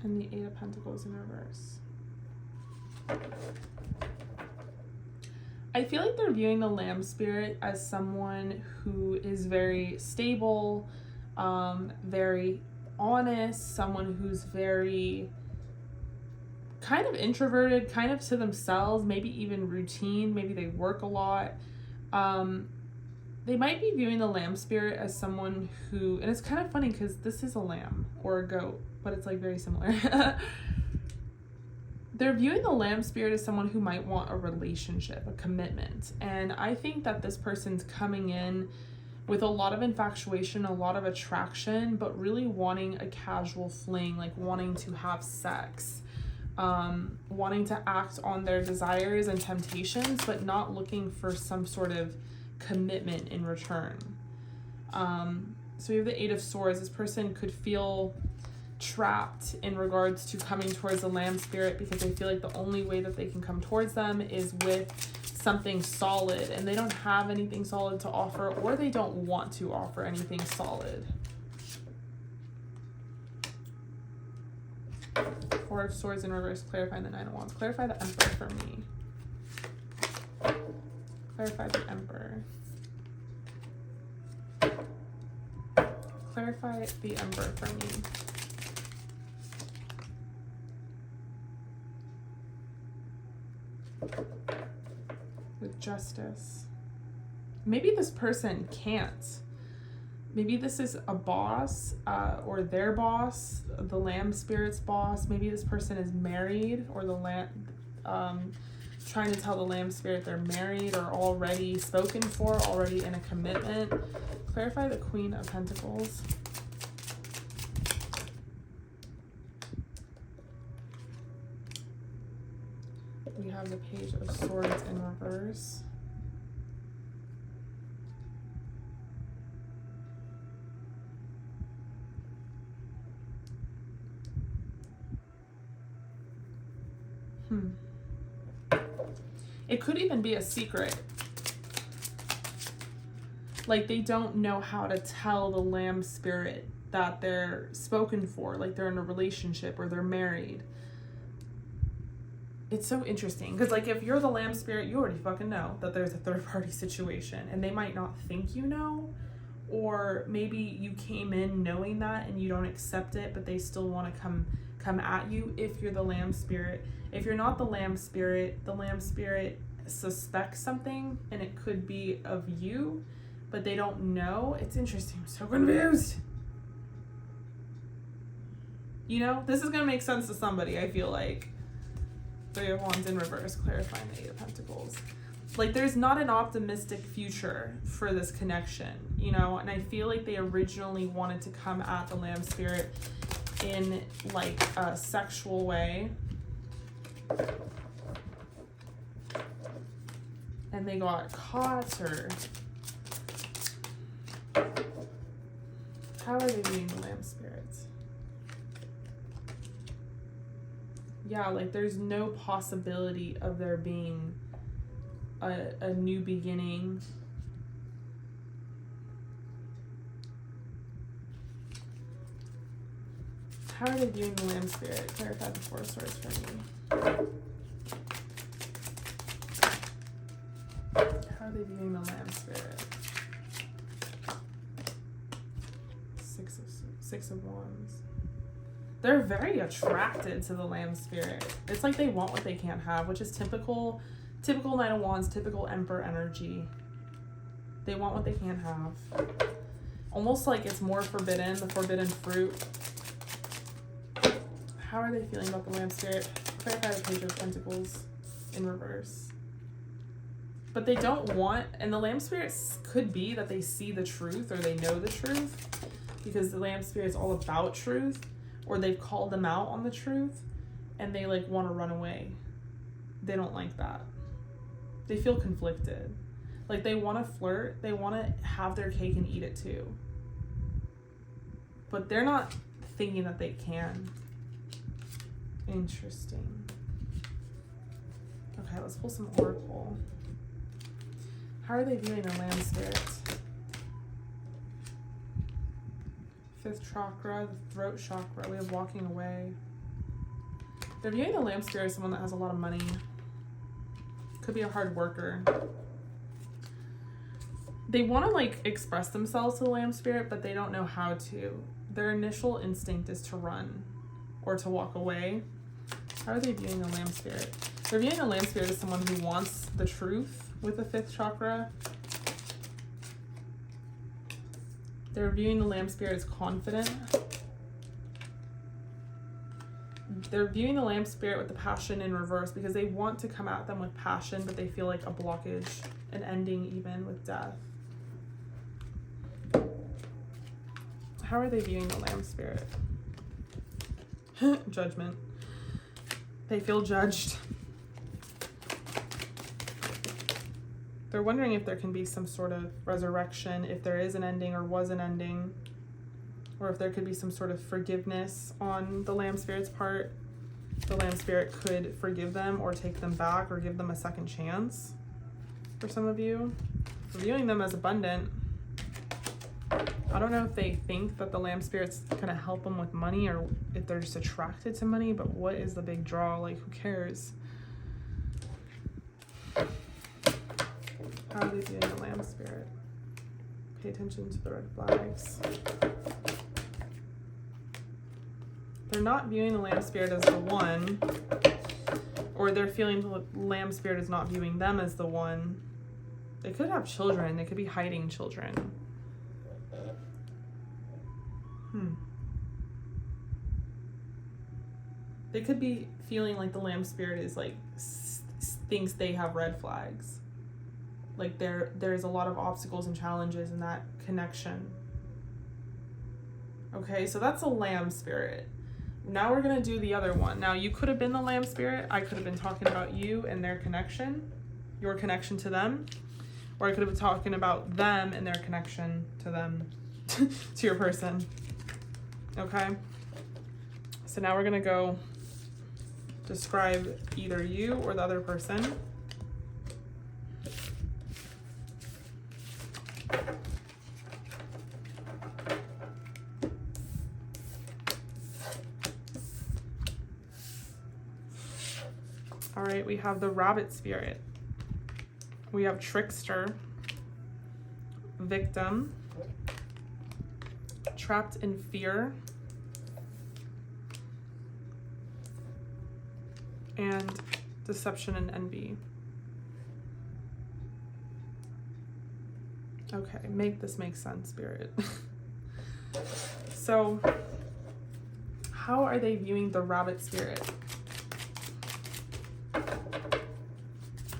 And the 8 of Pentacles in reverse. I feel like they're viewing the Lamb spirit as someone who is very stable, very honest, someone who's very kind of introverted, kind of to themselves, maybe even routine, maybe they work a lot. They might be viewing the Lamb spirit as someone who, and it's kind of funny because this is a lamb or a goat, but it's like very similar. They're viewing the Lamb spirit as someone who might want a relationship, a commitment. And I think that this person's coming in with a lot of infatuation, a lot of attraction, but really wanting a casual fling, like wanting to have sex, wanting to act on their desires and temptations, but not looking for some sort of commitment in return. So we have the 8 of Swords. This person could feel trapped in regards to coming towards the Lamb spirit because they feel like the only way that they can come towards them is with something solid, and they don't have anything solid to offer, or they don't want to offer anything solid. 4 of Swords in reverse, clarifying the 9 of Wands. Clarify the Emperor for me. Clarify the Emperor. Clarify the Emperor for me. With Justice. Maybe this person can't. Maybe this is a boss, or their boss, the Lamb spirit's boss. Maybe this person is married, or the trying to tell the Lamb Spirit they're married or already spoken for, already in a commitment. Clarify the Queen of Pentacles. We have the Page of Swords in reverse. It could even be a secret. Like they don't know how to tell the Lamb Spirit that they're spoken for, like they're in a relationship or they're married. It's so interesting because like if you're the Lamb Spirit, you already fucking know that there's a third party situation, and they might not think you know, or maybe you came in knowing that and you don't accept it, but they still want to come at you if you're the Lamb Spirit. If you're not the Lamb Spirit suspects something, and it could be of you, but they don't know. It's interesting. I'm so confused. You know, this is gonna make sense to somebody, I feel like. Three of Wands in reverse, clarifying the Eight of Pentacles. Like there's not an optimistic future for this connection, you know, and I feel like they originally wanted to come at the Lamb Spirit in like a sexual way, and they got caught, or how are they viewing the Lamb Spirits? Yeah, like there's no possibility of there being a new beginning. How are they viewing the Lamb Spirit? Clarify the Four of Swords for me. How are they viewing the Lamb Spirit? Six of Wands. They're very attracted to the Lamb Spirit. It's like they want what they can't have, which is typical Knight of Wands, typical Emperor energy. They want what they can't have. Almost like it's more forbidden, the forbidden fruit. How are they feeling about the Lamb Spirit? Clarify the Page of Pentacles in reverse. But they don't want, and the Lamb Spirits could be that they see the truth or they know the truth, because the Lamb Spirit is all about truth, or they've called them out on the truth and they like want to run away. They don't like that. They feel conflicted. Like they want to flirt, they want to have their cake and eat it too. But they're not thinking that they can. Interesting. Okay, let's pull some Oracle. How are they viewing the Lamb Spirit? Fifth chakra, the throat chakra. We have walking away. They're viewing the Lamb Spirit as someone that has a lot of money. Could be a hard worker. They want to like express themselves to the Lamb Spirit, but they don't know how to. Their initial instinct is to run or to walk away. How are they viewing the Lamb Spirit? They're viewing the Lamb Spirit as someone who wants the truth with the fifth chakra. They're viewing the Lamb Spirit as confident. They're viewing the Lamb Spirit with the passion in reverse because they want to come at them with passion, but they feel like a blockage, an ending even with death. How are they viewing the Lamb Spirit? Judgment. They feel judged. They're wondering if there can be some sort of resurrection, if there is an ending or was an ending, or if there could be some sort of forgiveness on the Lamb Spirit's part. The Lamb Spirit could forgive them or take them back or give them a second chance. For some of you, we're viewing them as abundant. I don't know if they think that the Lamb Spirit's gonna help them with money or if they're just attracted to money, but what is the big draw? Like, who cares? How are they viewing the Lamb Spirit? Pay attention to the red flags. They're not viewing the Lamb Spirit as the one, or they're feeling the Lamb Spirit is not viewing them as the one. They could have children. They could be hiding children. They could be feeling like the Lamb Spirit is like thinks they have red flags. Like there's a lot of obstacles and challenges in that connection. Okay, so that's a lamb spirit. Now we're going to do the other one. Now you could have been the lamb spirit. I could have been talking about you and their connection, your connection to them. Or I could have been talking about them and their connection to them, to your person. Okay? So now we're going to go describe either you or the other person. All right, we have the rabbit spirit. We have trickster, victim, trapped in fear, and deception and envy. Okay, make this make sense, spirit. So, how are they viewing the rabbit spirit?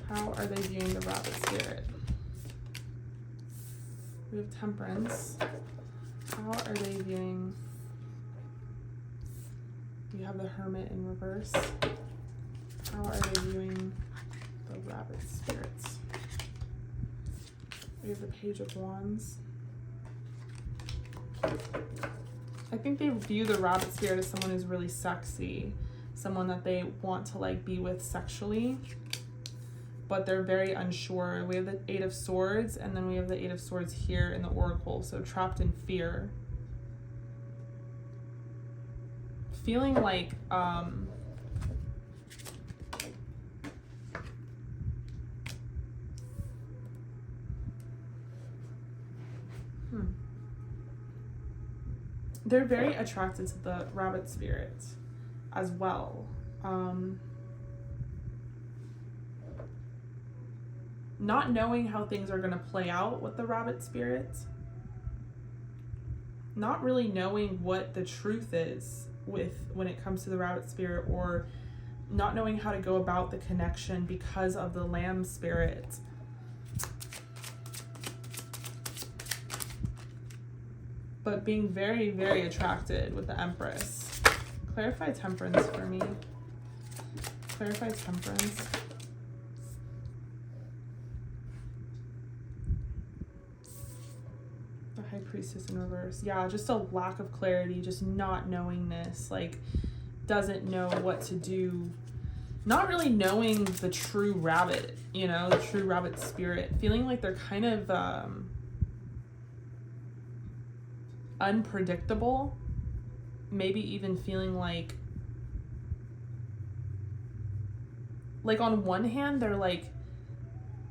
How are they viewing the rabbit spirit? We have temperance. How are they viewing? We have the hermit in reverse. How are they viewing the rabbit spirits? We have the page of wands. I think they view the rabbit spirit as someone who's really sexy, someone that they want to like be with sexually, but they're very unsure. We have the 8 of Swords, and then we have the 8 of Swords here in the Oracle, so trapped in fear. Feeling like, they're very attracted to the rabbit spirit as well. Not knowing how things are going to play out with the rabbit spirit. Not really knowing what the truth is when it comes to the rabbit spirit, or not knowing how to go about the connection because of the lamb spirit. But being very, very attracted with the Empress. Clarify temperance for me. Clarify temperance. The High Priestess in reverse. Yeah, just a lack of clarity, just not knowingness, like doesn't know what to do. Not really knowing the true rabbit, you know, the true rabbit spirit. Feeling like they're kind of unpredictable. Maybe even feeling like on one hand, they're like,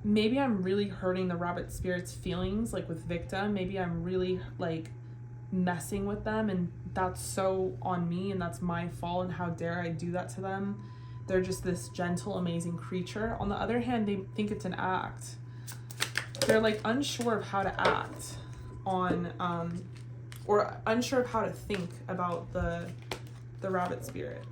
maybe I'm really hurting the rabbit spirit's feelings, like with victim. Maybe I'm really like messing with them, and that's so on me, and that's my fault, and how dare I do that to them. They're just this gentle, amazing creature. On the other hand, they think it's an act. They're like unsure of how to act on, or unsure of how to think about the rabbit spirit.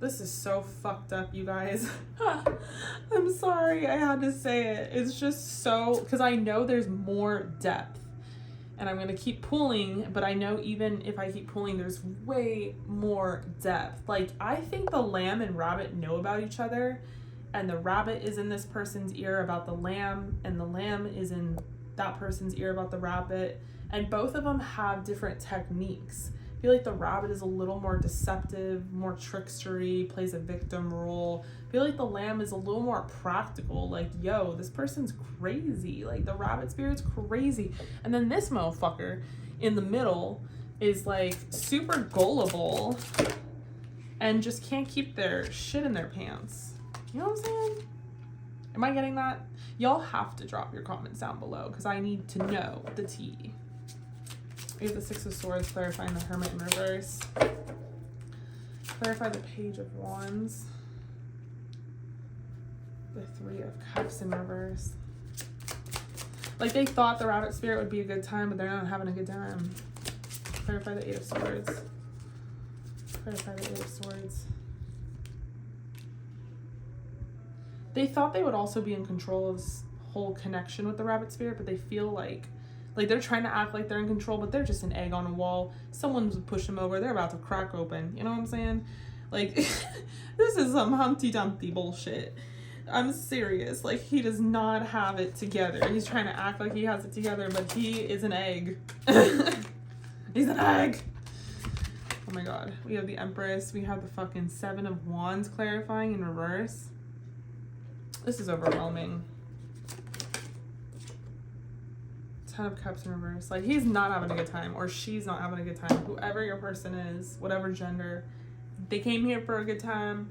This is so fucked up, you guys. I'm sorry, I had to say it. It's just so, because I know there's more depth, and I'm going to keep pulling, but I know even if I keep pulling, there's way more depth. Like, I think the lamb and rabbit know about each other, and the rabbit is in this person's ear about the lamb, and the lamb is in that person's ear about the rabbit, and both of them have different techniques. I feel like the rabbit is a little more deceptive, more trickstery, plays a victim role. I feel like the lamb is a little more practical, like, yo, this person's crazy. Like, the rabbit spirit's crazy. And then this motherfucker in the middle is, like, super gullible and just can't keep their shit in their pants. You know what I'm saying? Am I getting that? Y'all have to drop your comments down below because I need to know the tea. We have the 6 of Swords, clarifying the Hermit in reverse. Clarify the Page of Wands. The 3 of Cups in reverse. Like, they thought the rabbit spirit would be a good time, but they're not having a good time. Clarify the Eight of Swords. Clarify the Eight of Swords. They thought they would also be in control of this whole connection with the rabbit spirit, but they feel like they're trying to act like they're in control, but they're just an egg on a wall. Someone's pushed them over. They're about to crack open. You know what I'm saying? Like, this is some Humpty Dumpty bullshit. I'm serious. Like, he does not have it together. He's trying to act like he has it together, but he is an egg. He's an egg. Oh my god. We have the Empress. We have the fucking Seven of Wands clarifying in reverse. This is overwhelming. Ten of Cups in reverse. Like, he's not having a good time, or she's not having a good time. Whoever your person is, whatever gender, they came here for a good time,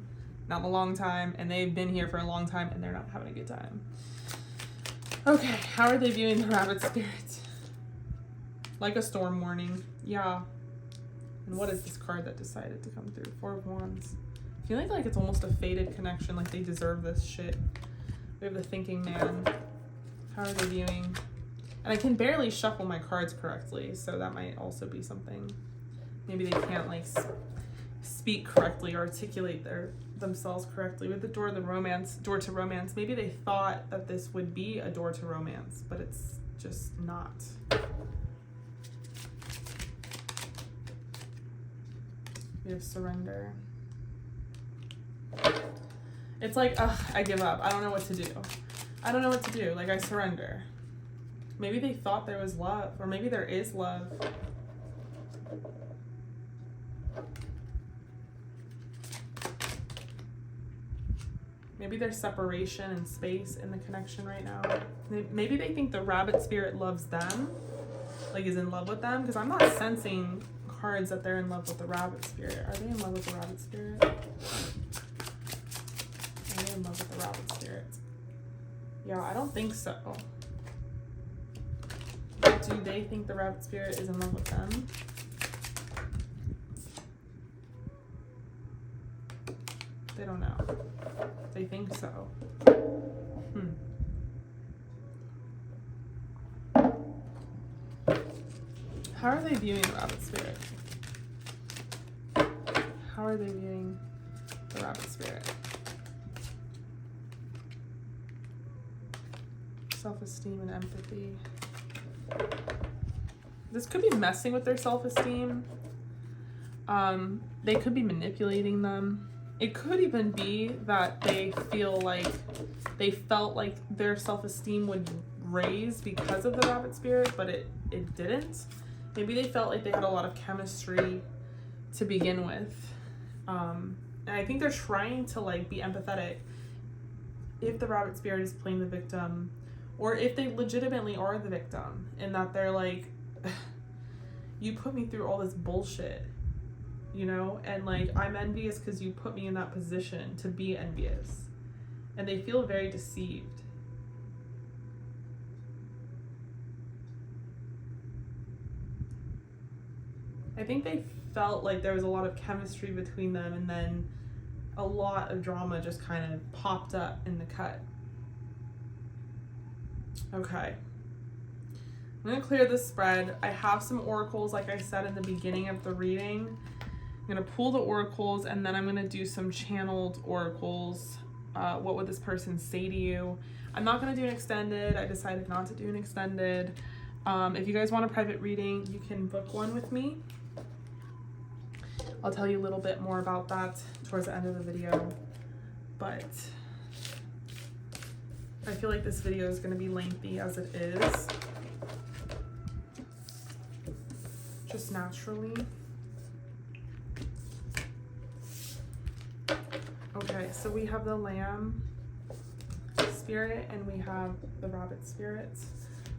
not a long time, and they've been here for a long time, and they're not having a good time. Okay, how are they viewing the rabbit spirit? Like a storm warning. Yeah. And what is this card that decided to come through? Four of Wands. I feel like it's almost a fated connection, like they deserve this shit. We have the Thinking Man. How are they viewing? And I can barely shuffle my cards correctly, so that might also be something. Maybe they can't like speak correctly, articulate themselves correctly. With the door to romance, maybe they thought that this would be a door to romance, but it's just not. We have surrender. It's like, ugh, I give up. I don't know what to do. I don't know what to do. Like, I surrender. Maybe they thought there was love, or maybe there is love. Maybe there's separation and space in the connection right now. Maybe they think the rabbit spirit loves them, like is in love with them, because I'm not sensing cards that they're in love with the rabbit spirit. Are they in love with the rabbit spirit? Are they in love with the rabbit spirit? Yeah, I don't think so. Do they think the rabbit spirit is in love with them? They don't know. They think so. How are they viewing the rabbit spirit? How are they viewing the rabbit spirit? Self-esteem and empathy. This could be messing with their self-esteem. They could be manipulating them. It could even be that they felt like their self-esteem would raise because of the rabbit spirit, but it didn't. Maybe they felt like they had a lot of chemistry to begin with. And I think they're trying to like be empathetic if the rabbit spirit is playing the victim, or if they legitimately are the victim, in that they're like, you put me through all this bullshit, you know, and like I'm envious because you put me in that position to be envious, and they feel very deceived. I think they felt like there was a lot of chemistry between them, and then a lot of drama just kind of popped up in the cut. Okay. I'm going to clear this spread. I have some oracles, like I said in the beginning of the reading. I'm going to pull the oracles, and then I'm going to do some channeled oracles. What would this person say to you? I'm not going to do an extended. I decided not to do an extended. If you guys want a private reading, you can book one with me. I'll tell you a little bit more about that towards the end of the video, but I feel like this video is going to be lengthy as it is, just naturally. Okay, so we have the Lamb spirit and we have the Rabbit spirits.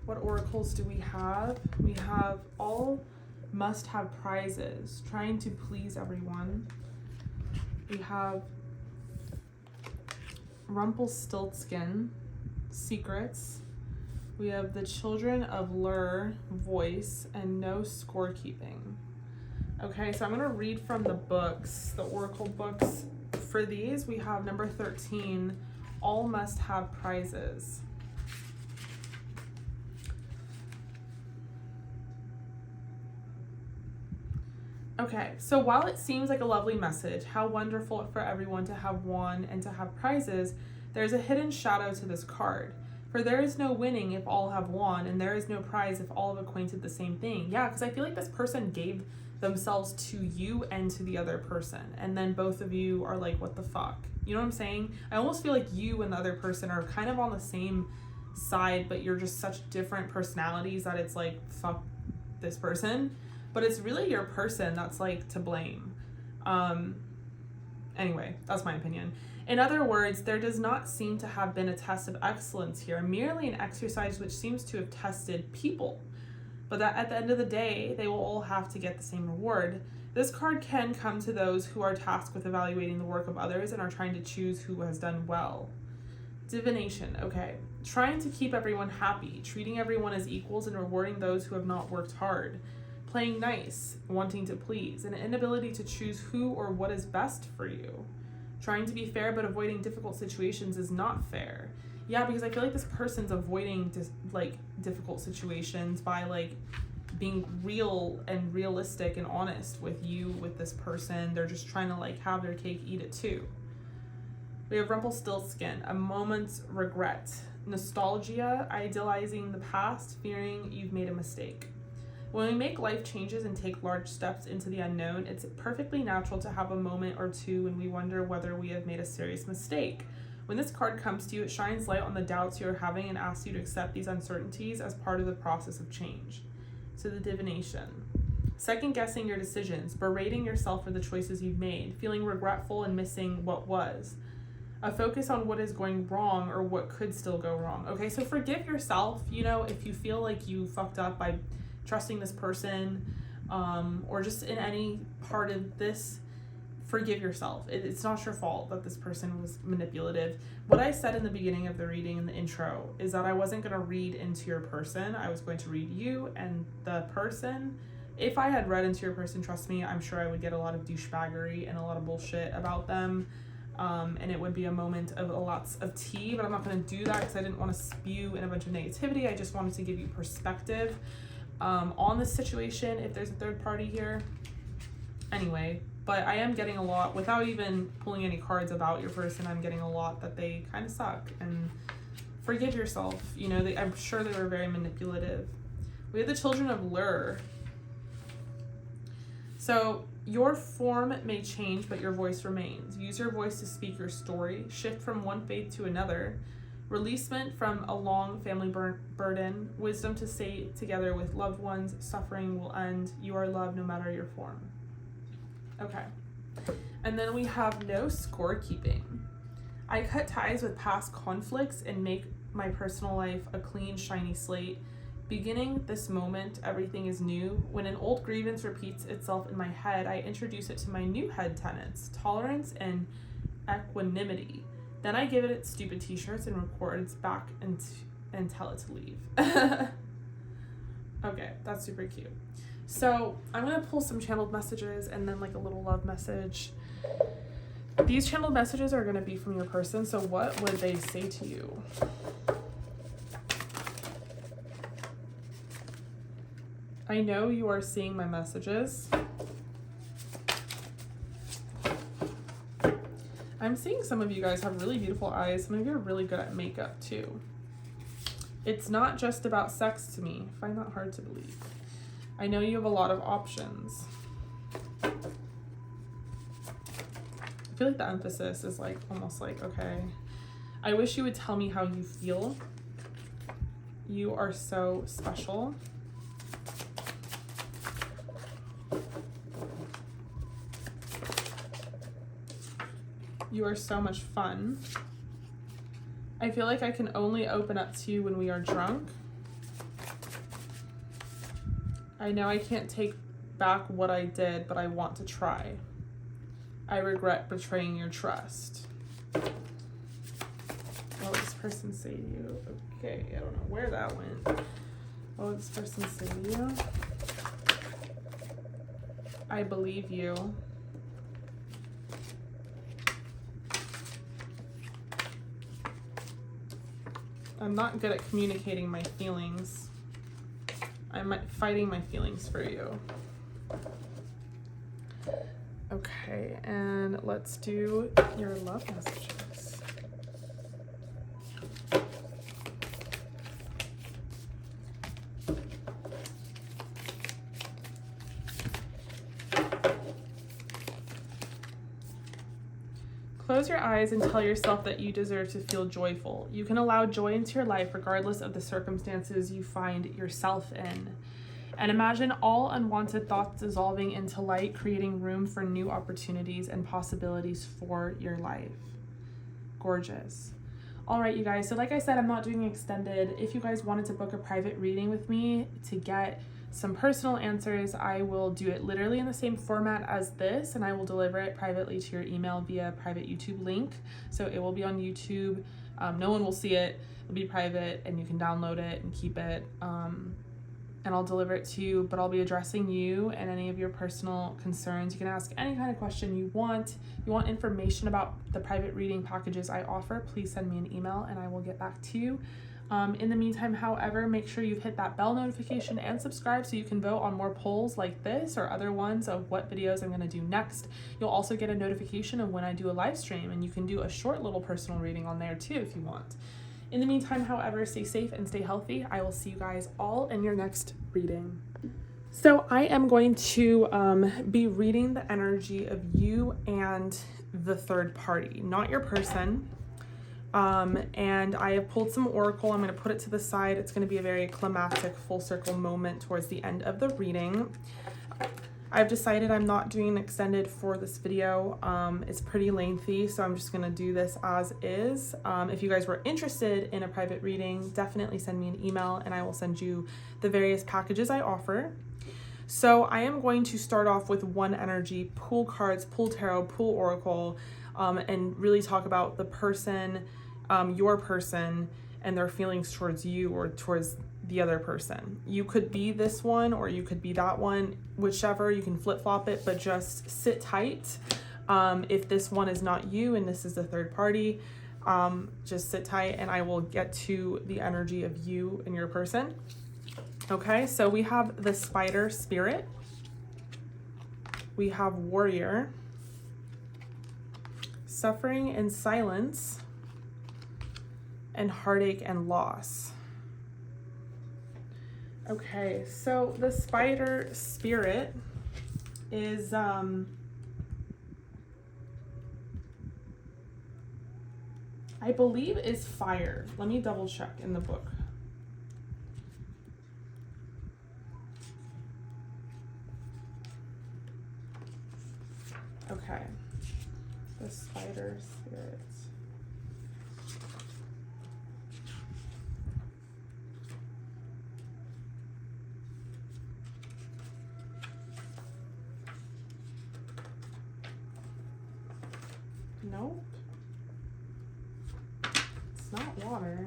What oracles do we have? We have all must have prizes, trying to please everyone. We have Rumpelstiltskin, secrets. We have the children of Lur, voice, and no scorekeeping. Okay, so I'm going to read from the books, the oracle books. For these, we have number 13, all must have prizes. Okay, so while it seems like a lovely message, how wonderful for everyone to have won and to have prizes, there's a hidden shadow to this card. For there is no winning if all have won, and there is no prize if all have acquainted the same thing. Yeah, because I feel like this person gave themselves to you and to the other person, and then both of you are like, what the fuck? You know what I'm saying? I almost feel like you and the other person are kind of on the same side, but you're just such different personalities that it's like, fuck this person. But it's really your person that's like to blame. Anyway, that's my opinion. In other words, there does not seem to have been a test of excellence here, merely an exercise which seems to have tested people. But that at the end of the day, they will all have to get the same reward. This card can come to those who are tasked with evaluating the work of others and are trying to choose who has done well. Divination, okay. Trying to keep everyone happy, treating everyone as equals and rewarding those who have not worked hard. Playing nice, wanting to please, an inability to choose who or what is best for you. Trying to be fair but avoiding difficult situations is not fair. Yeah, because I feel like this person's avoiding difficult situations by like being real and realistic and honest with you, with this person. They're just trying to like have their cake, eat it too. We have Rumpelstiltskin, a moment's regret. Nostalgia, idealizing the past, fearing you've made a mistake. When we make life changes and take large steps into the unknown, it's perfectly natural to have a moment or two when we wonder whether we have made a serious mistake. When this card comes to you, it shines light on the doubts you're having and asks you to accept these uncertainties as part of the process of change. So the divination. Second-guessing your decisions, berating yourself for the choices you've made, feeling regretful and missing what was. A focus on what is going wrong or what could still go wrong. Okay, so forgive yourself, if you feel like you fucked up by trusting this person, or just in any part of this, forgive yourself. It's not your fault that this person was manipulative. What I said in the beginning of the reading in the intro is that I wasn't going to read into your person. I was going to read you and the person. If I had read into your person, trust me, I'm sure I would get a lot of douchebaggery and a lot of bullshit about them. And it would be a moment of lots of tea, but I'm not going to do that because I didn't want to spew in a bunch of negativity. I just wanted to give you perspective on this situation, if there's a third party here. Anyway, but I am getting a lot, without even pulling any cards about your person, I'm getting a lot that they kind of suck. And forgive yourself. I'm sure they were very manipulative. We have the Children of Lure. So your form may change, but your voice remains. Use your voice to speak your story. Shift from one faith to another. Releasement from a long family burden. Wisdom to stay together with loved ones. Suffering will end. You are loved no matter your form. Okay. And then we have no scorekeeping. I cut ties with past conflicts and make my personal life a clean, shiny slate. Beginning this moment, everything is new. When an old grievance repeats itself in my head, I introduce it to my new head tenets, tolerance and equanimity. Then I give it its stupid t-shirts and record its back and tell it to leave. Okay, that's super cute. So I'm going to pull some channeled messages and then like a little love message. These channeled messages are going to be from your person. So what would they say to you? I know you are seeing my messages. I'm seeing some of you guys have really beautiful eyes. Some of you are really good at makeup too. It's not just about sex to me. I find that hard to believe. I know you have a lot of options. I feel like the emphasis is like almost like, okay, I wish you would tell me how you feel. You are so special. You are so much fun. I feel like I can only open up to you when we are drunk. I know I can't take back what I did, but I want to try. I regret betraying your trust. What would this person say to you? Okay, I don't know where that went. What would this person say to you? I believe you. I'm not good at communicating my feelings. I'm fighting my feelings for you. Okay, and let's do your love messages. Close your eyes and tell yourself that you deserve to feel joyful. You can allow joy into your life regardless of the circumstances you find yourself in. And imagine all unwanted thoughts dissolving into light, creating room for new opportunities and possibilities for your life. Gorgeous. All right, you guys. So like I said, I'm not doing extended. If you guys wanted to book a private reading with me to get some personal answers, I will do it literally in the same format as this, and I will deliver it privately to your email via private YouTube link. So it will be on YouTube. No one will see it. It'll be private, and you can download it and keep it. And I'll deliver it to you, but I'll be addressing you and any of your personal concerns. You can ask any kind of question you want. If you want information about the private reading packages I offer, please send me an email and I will get back to you. In the meantime, however, make sure you've hit that bell notification and subscribe so you can vote on more polls like this or other ones of what videos I'm going to do next. You'll also get a notification of when I do a live stream, and you can do a short little personal reading on there too if you want. In the meantime, however, stay safe and stay healthy. I will see you guys all in your next reading. So I am going to be reading the energy of you and the third party, not your person. And I have pulled some oracle. I'm going to put it to the side. It's going to be a very climactic full circle moment towards the end of the reading. I've decided I'm not doing an extended for this video. It's pretty lengthy, so I'm just going to do this as is. If you guys were interested in a private reading, definitely send me an email and I will send you the various packages I offer. So I am going to start off with one energy, pull cards, pull tarot, pull oracle, and really talk about the person, your person, and their feelings towards you or towards the other person. You could be this one or you could be that one, whichever. You can flip-flop it, but just sit tight. If this one is not you and this is the third party, just sit tight and I will get to the energy of you and your person. Okay, so we have the spider spirit, we have warrior, suffering and silence, and heartache and loss. Okay, so the spider spirit is I believe is fire. Let me double check in the book. Okay, the spider spirit. Nope. It's not water.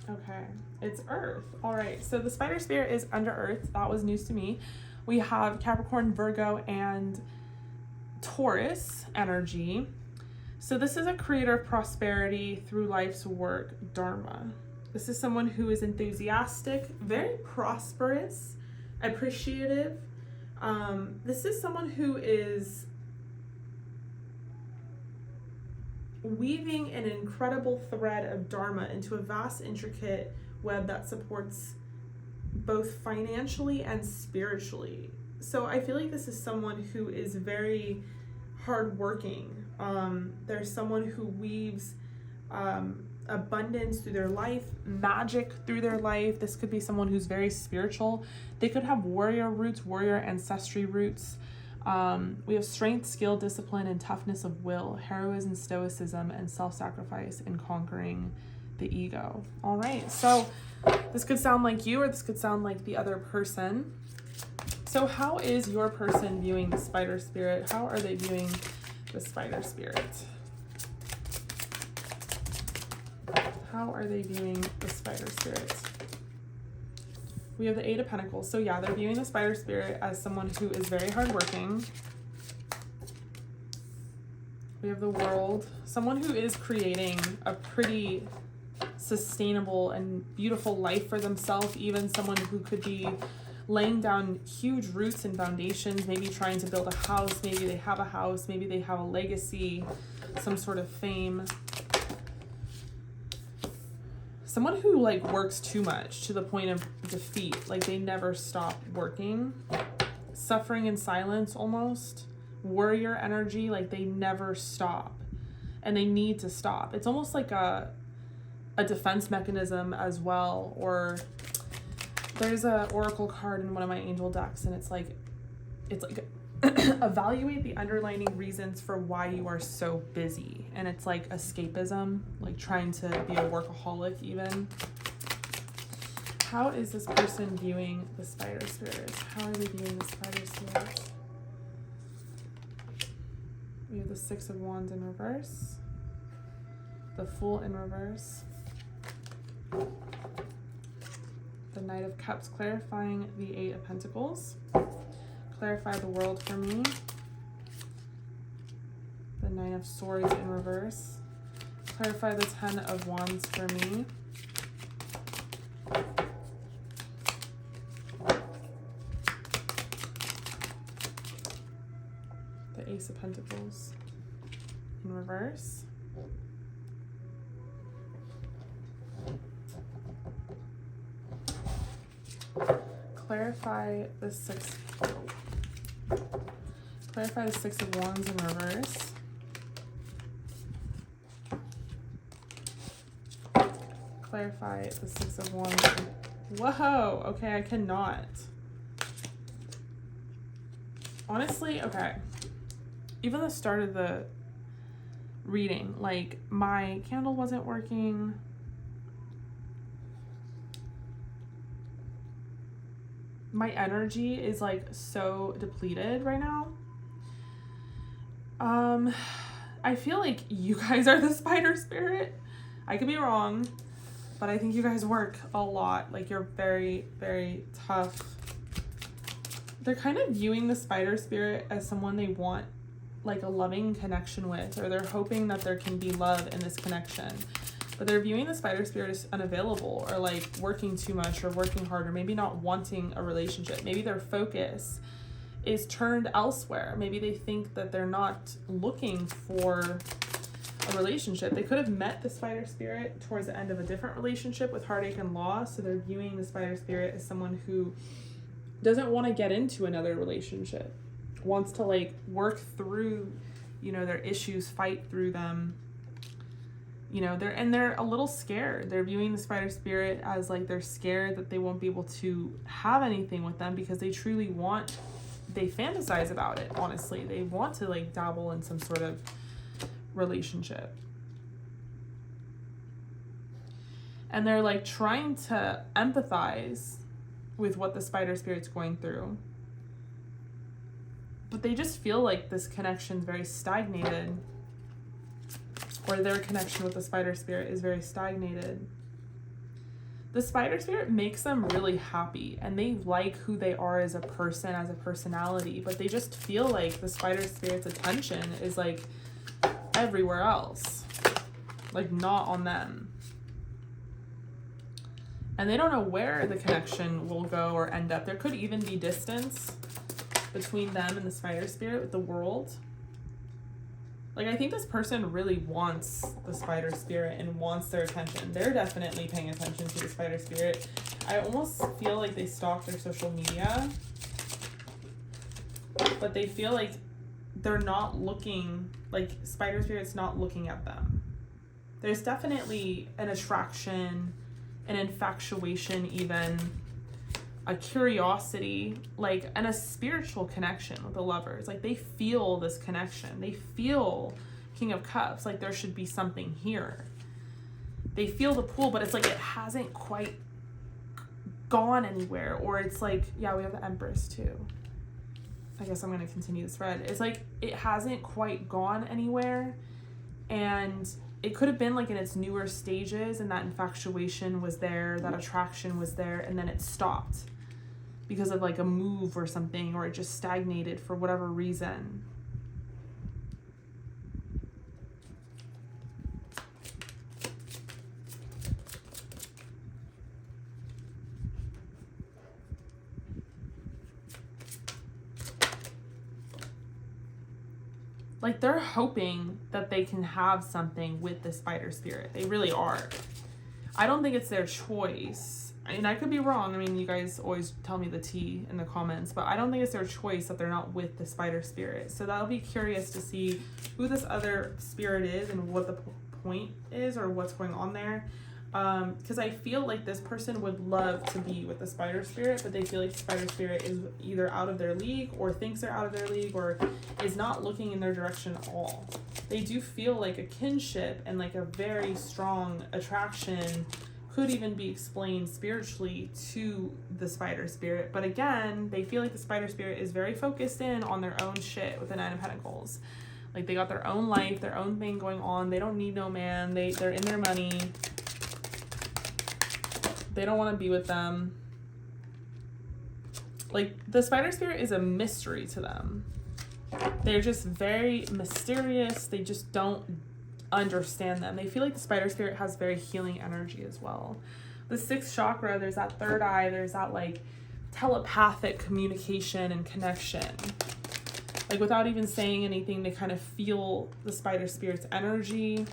Okay, it's earth. All right, so the spider spirit is under earth. That was news to me. We have Capricorn, Virgo, and Taurus energy. So this is a creator of prosperity through life's work, Dharma. This is someone who is enthusiastic, very prosperous, appreciative. This is someone who is weaving an incredible thread of Dharma into a vast, intricate web that supports both financially and spiritually. So I feel like this is someone who is very hardworking. There's someone who weaves abundance through their life, magic through their life. This could be someone who's very spiritual. They could have warrior roots, warrior ancestry roots. We have strength, skill, discipline, and toughness of will, heroism, stoicism, and self-sacrifice in conquering the ego. All right, so this could sound like you or this could sound like the other person. So how is your person viewing the spider spirit? How are they viewing the spider spirit? How are they viewing the spider spirit? We have the Eight of Pentacles. So yeah, they're viewing the spider spirit as someone who is very hardworking. We have the World. Someone who is creating a pretty sustainable and beautiful life for themselves. Even someone who could be laying down huge roots and foundations, maybe trying to build a house, maybe they have a house, maybe they have a legacy, some sort of fame. Someone who like works too much to the point of defeat, like they never stop working, suffering in silence almost, warrior energy, like they never stop and they need to stop. It's almost like a defense mechanism as well. Or there's a oracle card in one of my angel decks, and it's like evaluate the underlying reasons for why you are so busy. And it's like escapism, like trying to be a workaholic even. How is this person viewing the spider spirits? How are they viewing the spider spirits? We have the Six of Wands in reverse, the Fool in reverse, the Knight of Cups, clarifying the Eight of Pentacles. Clarify the world for me. The Nine of Swords in reverse. Clarify the Ten of Wands for me. The Ace of Pentacles in reverse. Clarify the Six of Wands in reverse. Clarify the Six of Wands. Whoa, okay, I cannot. Honestly, okay. Even the start of the reading, like my candle wasn't working. My energy is like so depleted right now. I feel like you guys are the spider spirit. I could be wrong, but I think you guys work a lot. Like you're very, very tough. They're kind of viewing the spider spirit as someone they want like a loving connection with, or they're hoping that there can be love in this connection. But they're viewing the spider spirit as unavailable, or like working too much, or working hard, or maybe not wanting a relationship. Maybe their focus is turned elsewhere. Maybe they think that they're not looking for a relationship. They could have met the spider spirit towards the end of a different relationship with heartache and loss. So they're viewing the spider spirit as someone who doesn't want to get into another relationship, wants to like work through, you know, their issues, fight through them. You know, they're a little scared. They're viewing the spider spirit as like they're scared that they won't be able to have anything with them, because they truly want, they fantasize about it, honestly. They want to like dabble in some sort of relationship. And they're like trying to empathize with what the spider spirit's going through. But they just feel like this connection's very stagnated, or their connection with the spider spirit is very stagnated. The spider spirit makes them really happy, and they like who they are as a person, as a personality, but they just feel like the spider spirit's attention is like everywhere else, like not on them. And they don't know where the connection will go or end up. There could even be distance between them and the spider spirit with the world. Like, I think this person really wants the spider spirit and wants their attention. They're definitely paying attention to the spider spirit. I almost feel like they stalk their social media, but they feel like they're not looking, like spider spirit's not looking at them. There's definitely an attraction, an infatuation even, a curiosity, like, and a spiritual connection with the lovers. Like, they feel this connection. They feel King of Cups, like there should be something here. They feel the pull, but it's like it hasn't quite gone anywhere. Or it's like, yeah, we have the Empress too. I guess I'm going to continue this thread. It's like it hasn't quite gone anywhere, and it could have been like in its newer stages, and that infatuation was there, that attraction was there, and then it stopped because of like a move or something, or it just stagnated for whatever reason. Like they're hoping that they can have something with the spider spirit. They really are. I don't think it's their choice. And I could be wrong. I mean, you guys always tell me the tea in the comments, but I don't think it's their choice that they're not with the spider spirit. So that'll be curious to see who this other spirit is and what the point is or what's going on there. Because I feel like this person would love to be with the spider spirit, but they feel like the spider spirit is either out of their league or thinks they're out of their league or is not looking in their direction at all. They do feel like a kinship and like a very strong attraction could even be explained spiritually to the spider spirit. But again, they feel like the spider spirit is very focused in on their own shit with the Nine of Pentacles. Like they got their own life, their own thing going on. They don't need no man. They're in their money. They don't want to be with them. Like the spider spirit is a mystery to them. They're just very mysterious. They just don't understand them. They feel like the spider spirit has very healing energy as well. The sixth chakra, there's that third eye. There's that like telepathic communication and connection. Like without even saying anything, they kind of feel the spider spirit's energy.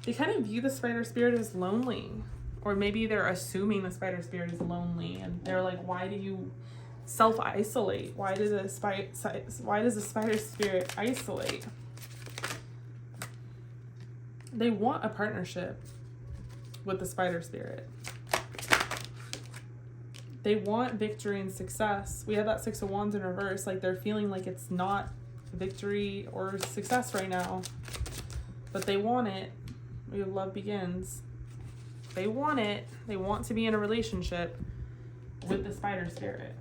They kind of view the spider spirit as lonely. Or maybe they're assuming the spider spirit is lonely and they're like, why do you self-isolate? Why does the spider spirit isolate? They want a partnership with the spider spirit. They want victory and success. We have that Six of Wands in reverse. Like they're feeling like it's not victory or success right now, but they want it. We have Love Begins. They want it. They want to be in a relationship with the spider spirit.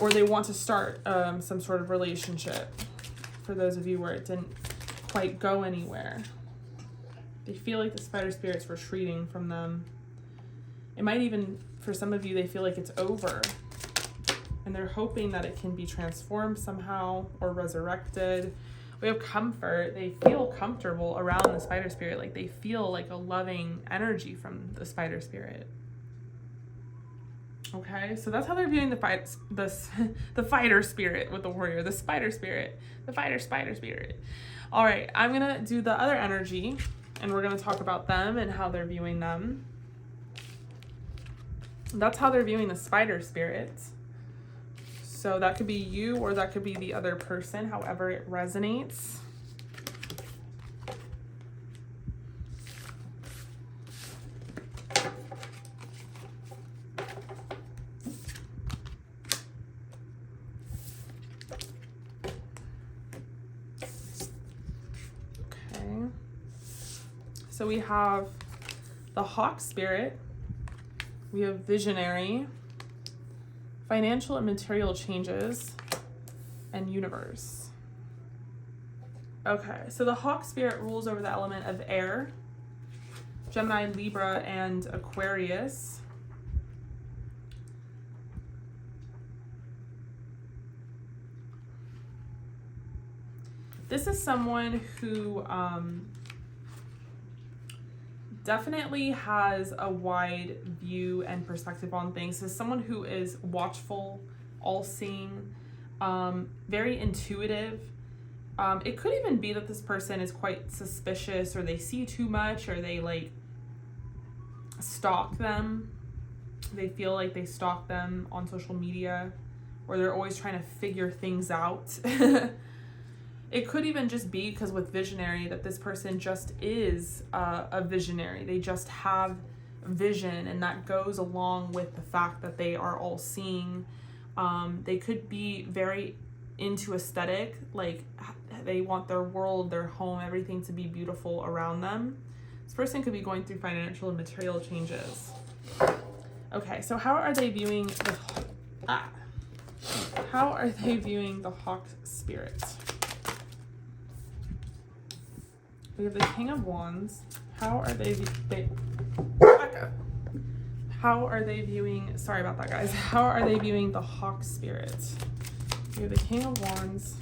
Or they want to start some sort of relationship. For those of you where it didn't quite go anywhere. They feel like the spider spirit's retreating from them. It might even, for some of you, they feel like it's over. And they're hoping that it can be transformed somehow or resurrected. We have comfort. They feel comfortable around the spider spirit. Like they feel like a loving energy from the spider spirit. Okay, so that's how they're viewing the fighter spirit with the warrior, the spider spirit, the spider spirit. All right, I'm going to do the other energy and we're going to talk about them and how they're viewing them. That's how they're viewing the spider spirit. So that could be you or that could be the other person, however it resonates. Okay. So we have the hawk spirit. We have visionary, financial and material changes, and universe. Okay, so the hawk spirit rules over the element of air, Gemini, Libra, and Aquarius. This is someone who definitely has a wide view and perspective on things. This is someone who is watchful, all-seeing, very intuitive. It could even be that this person is quite suspicious or they see too much or they like stalk them. They feel like they stalk them on social media or they're always trying to figure things out. It could even just be because with visionary that this person just is a visionary. They just have vision and that goes along with the fact that they are all seeing. They could be very into aesthetic, like they want their world, their home, everything to be beautiful around them. This person could be going through financial and material changes. Okay, so how are they viewing the hawk spirit? We have the King of Wands. How are they viewing, sorry about that guys. How are they viewing the hawk spirit? We have the King of Wands.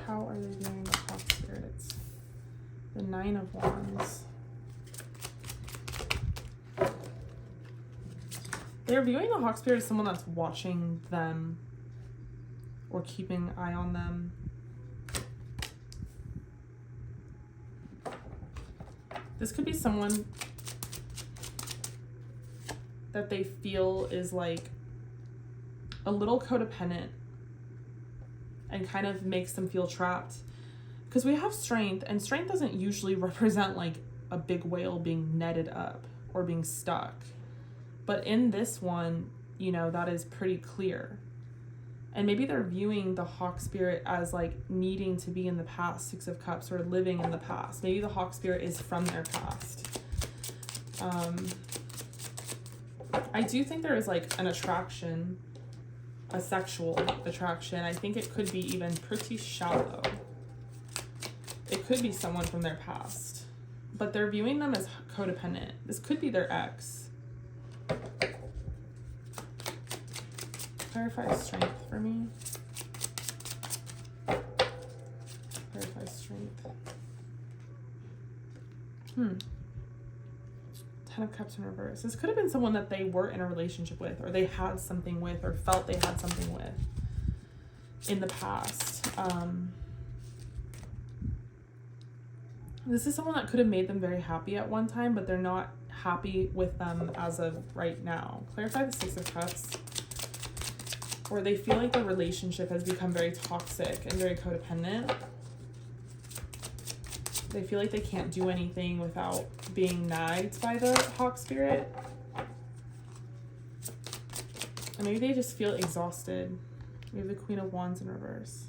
How are they viewing the hawk spirit? The Nine of Wands. They're viewing the Hawk Spirit as someone that's watching them or keeping an eye on them. This could be someone that they feel is like a little codependent and kind of makes them feel trapped. Because we have strength, and strength doesn't usually represent like a big whale being netted up or being stuck. But in this one, you know, that is pretty clear. And maybe they're viewing the Hawk Spirit as like needing to be in the past, Six of Cups, or living in the past. Maybe the Hawk Spirit is from their past. I do think there is like an attraction, a sexual attraction. I think it could be even pretty shallow. It could be someone from their past, but they're viewing them as codependent. This could be their ex. Clarify strength for me. Clarify strength. Ten of Cups in reverse. This could have been someone that they were in a relationship with, or they had something with, or felt they had something with in the past. This is someone that could have made them very happy at one time, but they're not happy with them as of right now. Clarify the Six of Cups. Or they feel like the relationship has become very toxic and very codependent. They feel like they can't do anything without being nagged by the Hawk Spirit. And maybe they just feel exhausted. We have the Queen of Wands in reverse.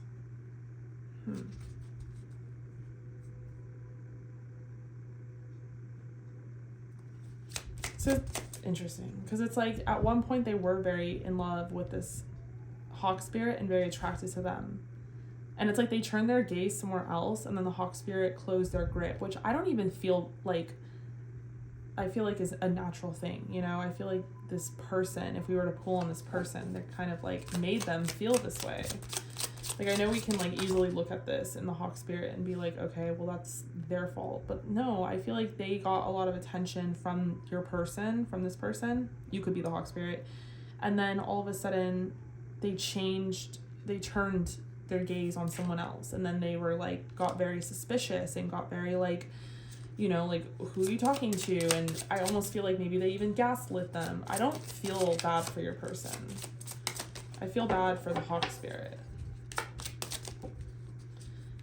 So interesting, because it's like at one point they were very in love with this Hawk Spirit and very attracted to them. And it's like they turned their gaze somewhere else, and then the Hawk Spirit closed their grip, which I don't even feel like, I feel like is a natural thing, you know? I feel like this person, if we were to pull on this person, they're kind of like made them feel this way. Like, I know we can like easily look at this in the Hawk Spirit and be like, okay, well that's their fault. But no, I feel like they got a lot of attention from your person, from this person. You could be the Hawk Spirit. And then all of a sudden they turned their gaze on someone else, and then they were like got very suspicious and got very like, you know, like, who are you talking to? And I almost feel like maybe they even gaslit them. I don't feel bad for your person. I feel bad for the Hawk Spirit.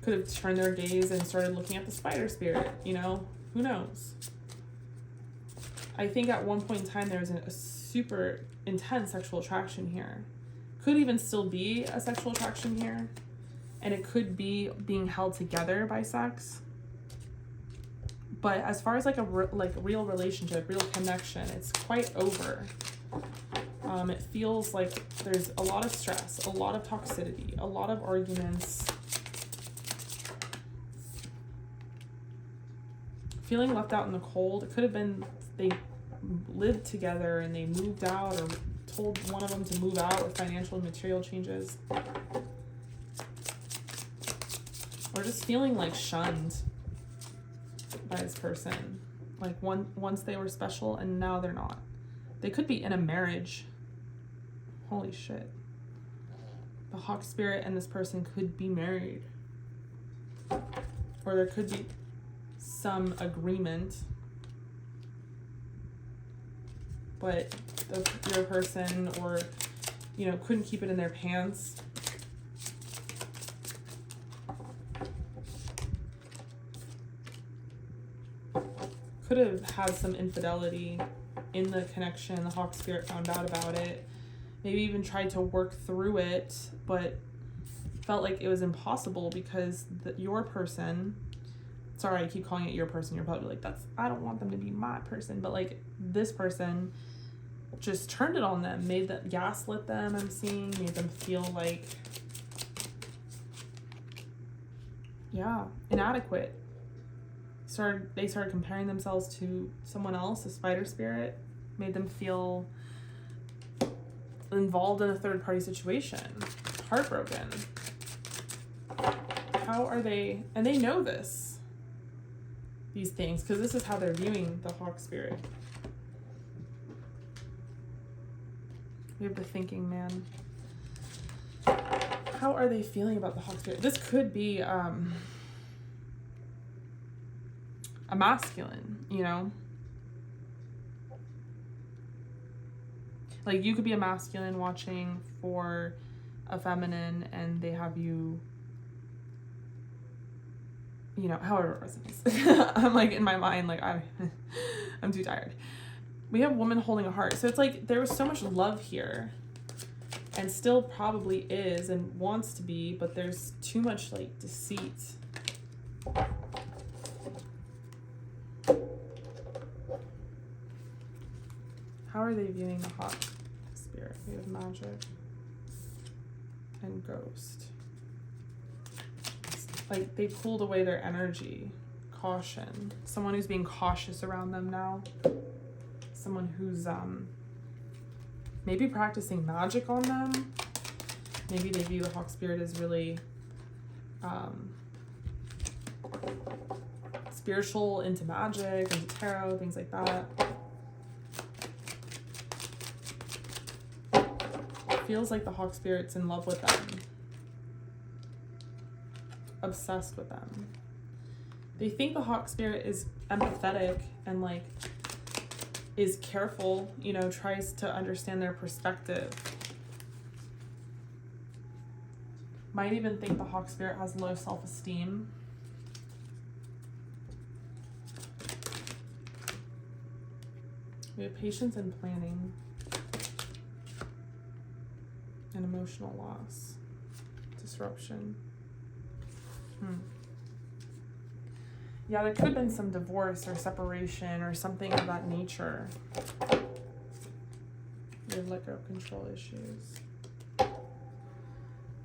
Could have turned their gaze and started looking at the Spider Spirit, you know, who knows? I think at one point in time there was a super intense sexual attraction here. Could even still be a sexual attraction here, and it could be being held together by sex. But as far as like a real relationship, real connection, it's quite over. It feels like there's a lot of stress, a lot of toxicity, a lot of arguments. Feeling left out in the cold. It could have been they lived together and they moved out, or told one of them to move out with financial and material changes. Or just feeling like shunned by this person. Like once they were special and now they're not. They could be in a marriage. Holy shit. The Hawk Spirit and this person could be married. Or there could be some agreement, but your person, or, you know, couldn't keep it in their pants. Could have had some infidelity in the connection. The Hawk Spirit found out about it. Maybe even tried to work through it, but felt like it was impossible because your person, sorry, I keep calling it your person. You're probably like, I don't want them to be my person. But like, this person just turned it on them, made them, gaslit them, I'm seeing, made them feel like, yeah, inadequate. They started comparing themselves to someone else, a Spider Spirit, made them feel involved in a third-party situation, heartbroken. How are they, and they know these things, because this is how they're viewing the Hawk Spirit. We have the thinking man. How are they feeling about the Hawk Spirit? This could be a masculine, you know? Like, you could be a masculine watching for a feminine, and they have you, you know, however it resonates. I'm like, in my mind, like, I'm too tired. We have woman holding a heart. So it's like there was so much love here, and still probably is and wants to be, but there's too much, like, deceit. How are they viewing the Hawk Spirit? We have magic and ghost. It's like they pulled away their energy. Caution. Someone who's being cautious around them now. Someone who's maybe practicing magic on them. Maybe they view the Hawk Spirit as really spiritual, into magic, into tarot, things like that. It feels like the Hawk Spirit's in love with them. Obsessed with them. They think the Hawk Spirit is empathetic and, like, is careful, you know, tries to understand their perspective. Might even think the Hawk Spirit has low self-esteem. We have patience and planning. And emotional loss. Disruption. Yeah, there could have been some divorce or separation or something of that nature. We have liquor control issues.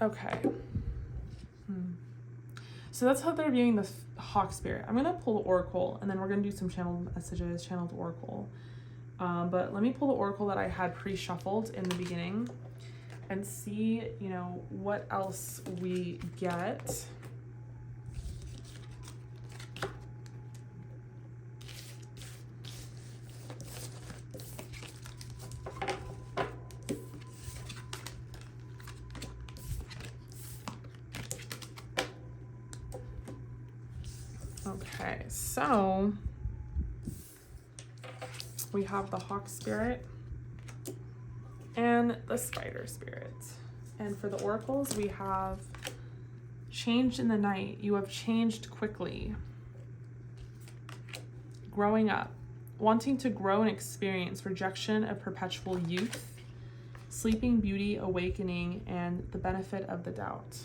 Okay. So that's how they're viewing the Hawk Spirit. I'm going to pull the Oracle, and then we're going to do some channeled messages, channeled Oracle. But let me pull the Oracle that I had pre-shuffled in the beginning and see, you know, what else we get. Okay, so we have the Hawk Spirit and the Spider Spirit. And for the oracles, we have changed in the night. You have changed quickly. Growing up. Wanting to grow and experience. Rejection of perpetual youth. Sleeping beauty, awakening, and the benefit of the doubt.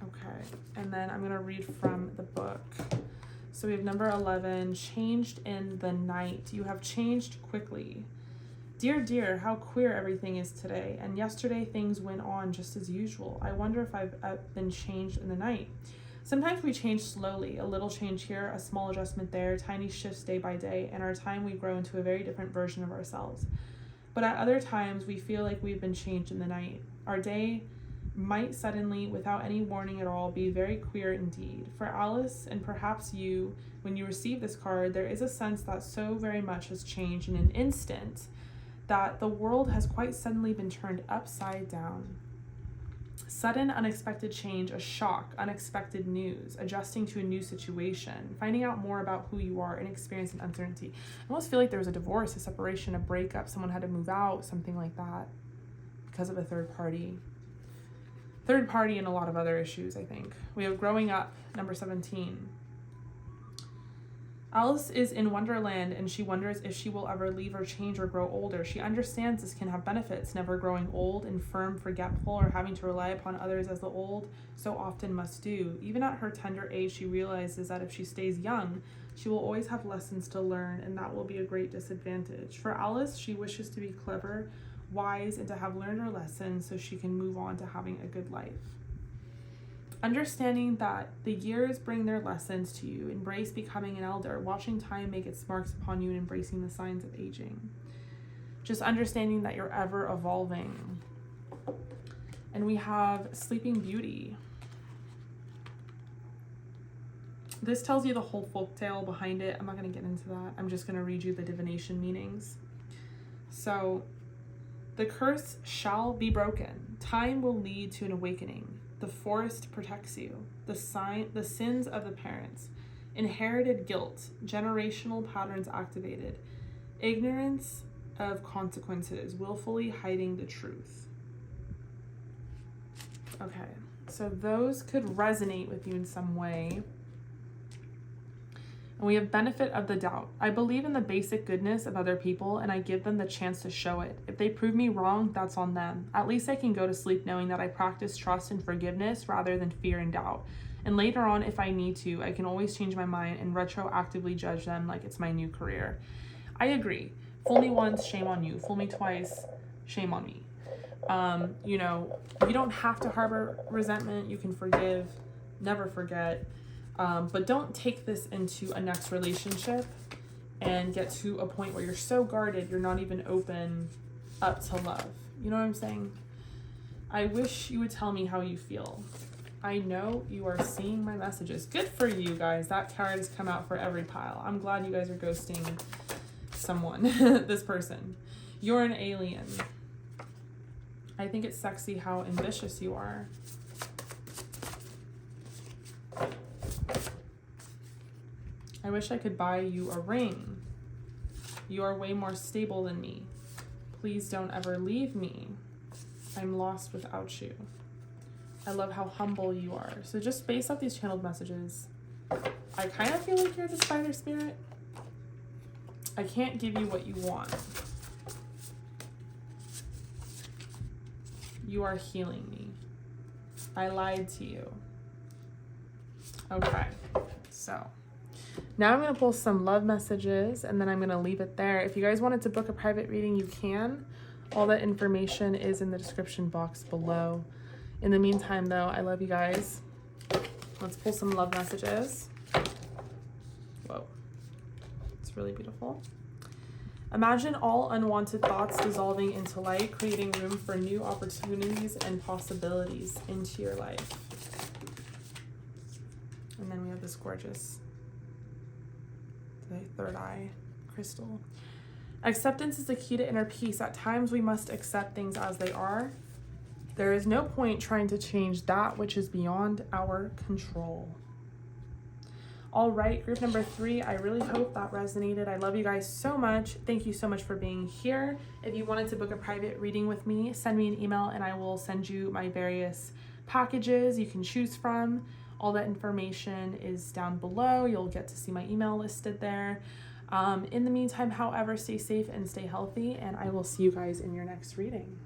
Okay, and then I'm going to read from the book. So we have number 11, changed in the night. You have changed quickly. Dear, dear, how queer everything is today. And yesterday things went on just as usual. I wonder if I've been changed in the night. Sometimes we change slowly, a little change here, a small adjustment there, tiny shifts day by day. In our time, we grow into a very different version of ourselves. But at other times, we feel like we've been changed in the night. Our day might suddenly, without any warning at all, be very queer indeed. For Alice, and perhaps you, when you receive this card, there is a sense that so very much has changed in an instant that the world has quite suddenly been turned upside down. Sudden, unexpected change, a shock, unexpected news, adjusting to a new situation, finding out more about who you are, and experiencing uncertainty. I almost feel like there was a divorce, a separation, a breakup, someone had to move out, something like that, because of a third party. Third party and a lot of other issues, I think. We have growing up, number 17. Alice is in Wonderland, and she wonders if she will ever leave or change or grow older. She understands this can have benefits, never growing old, infirm, forgetful, or having to rely upon others as the old so often must do. Even at her tender age, she realizes that if she stays young, she will always have lessons to learn, and that will be a great disadvantage. For Alice, she wishes to be clever, wise, and to have learned her lessons so she can move on to having a good life. Understanding that the years bring their lessons to you, embrace becoming an elder, watching time make its marks upon you, and embracing the signs of aging. Just understanding that you're ever evolving. And we have Sleeping Beauty. This tells you the whole folk tale behind it. I'm not going to get into that. I'm just going to read you the divination meanings. So the curse shall be broken. Time will lead to an awakening. The forest protects you. The sins of the parents. Inherited guilt. Generational patterns activated. Ignorance of consequences. Willfully hiding the truth. Okay, so those could resonate with you in some way. And we have benefit of the doubt. I believe in the basic goodness of other people, and I give them the chance to show it. If they prove me wrong, that's on them. At least I can go to sleep knowing that I practice trust and forgiveness rather than fear and doubt. And later on, if I need to, I can always change my mind and retroactively judge them like it's my new career. I agree. Fool me once, shame on you. Fool me twice, shame on me. You know, you don't have to harbor resentment. You can forgive, never forget. But don't take this into a next relationship and get to a point where you're so guarded, you're not even open up to love. You know what I'm saying? I wish you would tell me how you feel. I know you are seeing my messages. Good for you guys. That card has come out for every pile. I'm glad you guys are ghosting someone, this person. You're an alien. I think it's sexy how ambitious you are. I wish I could buy you a ring. You are way more stable than me. Please don't ever leave me. I'm lost without you. I love how humble you are. So just based off these channeled messages, I kind of feel like you're the spider spirit. I can't give you what you want. You are healing me. I lied to you. Okay, so now I'm going to pull some love messages and then I'm going to leave it there. If you guys wanted to book a private reading, you can. All that information is in the description box below. In the meantime, though, I love you guys. Let's pull some love messages. Whoa. It's really beautiful. Imagine all unwanted thoughts dissolving into light, creating room for new opportunities and possibilities into your life. And then we have this gorgeous third eye crystal. Acceptance is the key to inner peace. At times we must accept things as they are. There is no point trying to change that which is beyond our control. All right, group number 3, I really hope that resonated. I love you guys so much. Thank you so much for being here. If you wanted to book a private reading with me, send me an email and I will send you my various packages you can choose from. All that information is down below. You'll get to see my email listed there. In the meantime, however, stay safe and stay healthy, and I will see you guys in your next reading.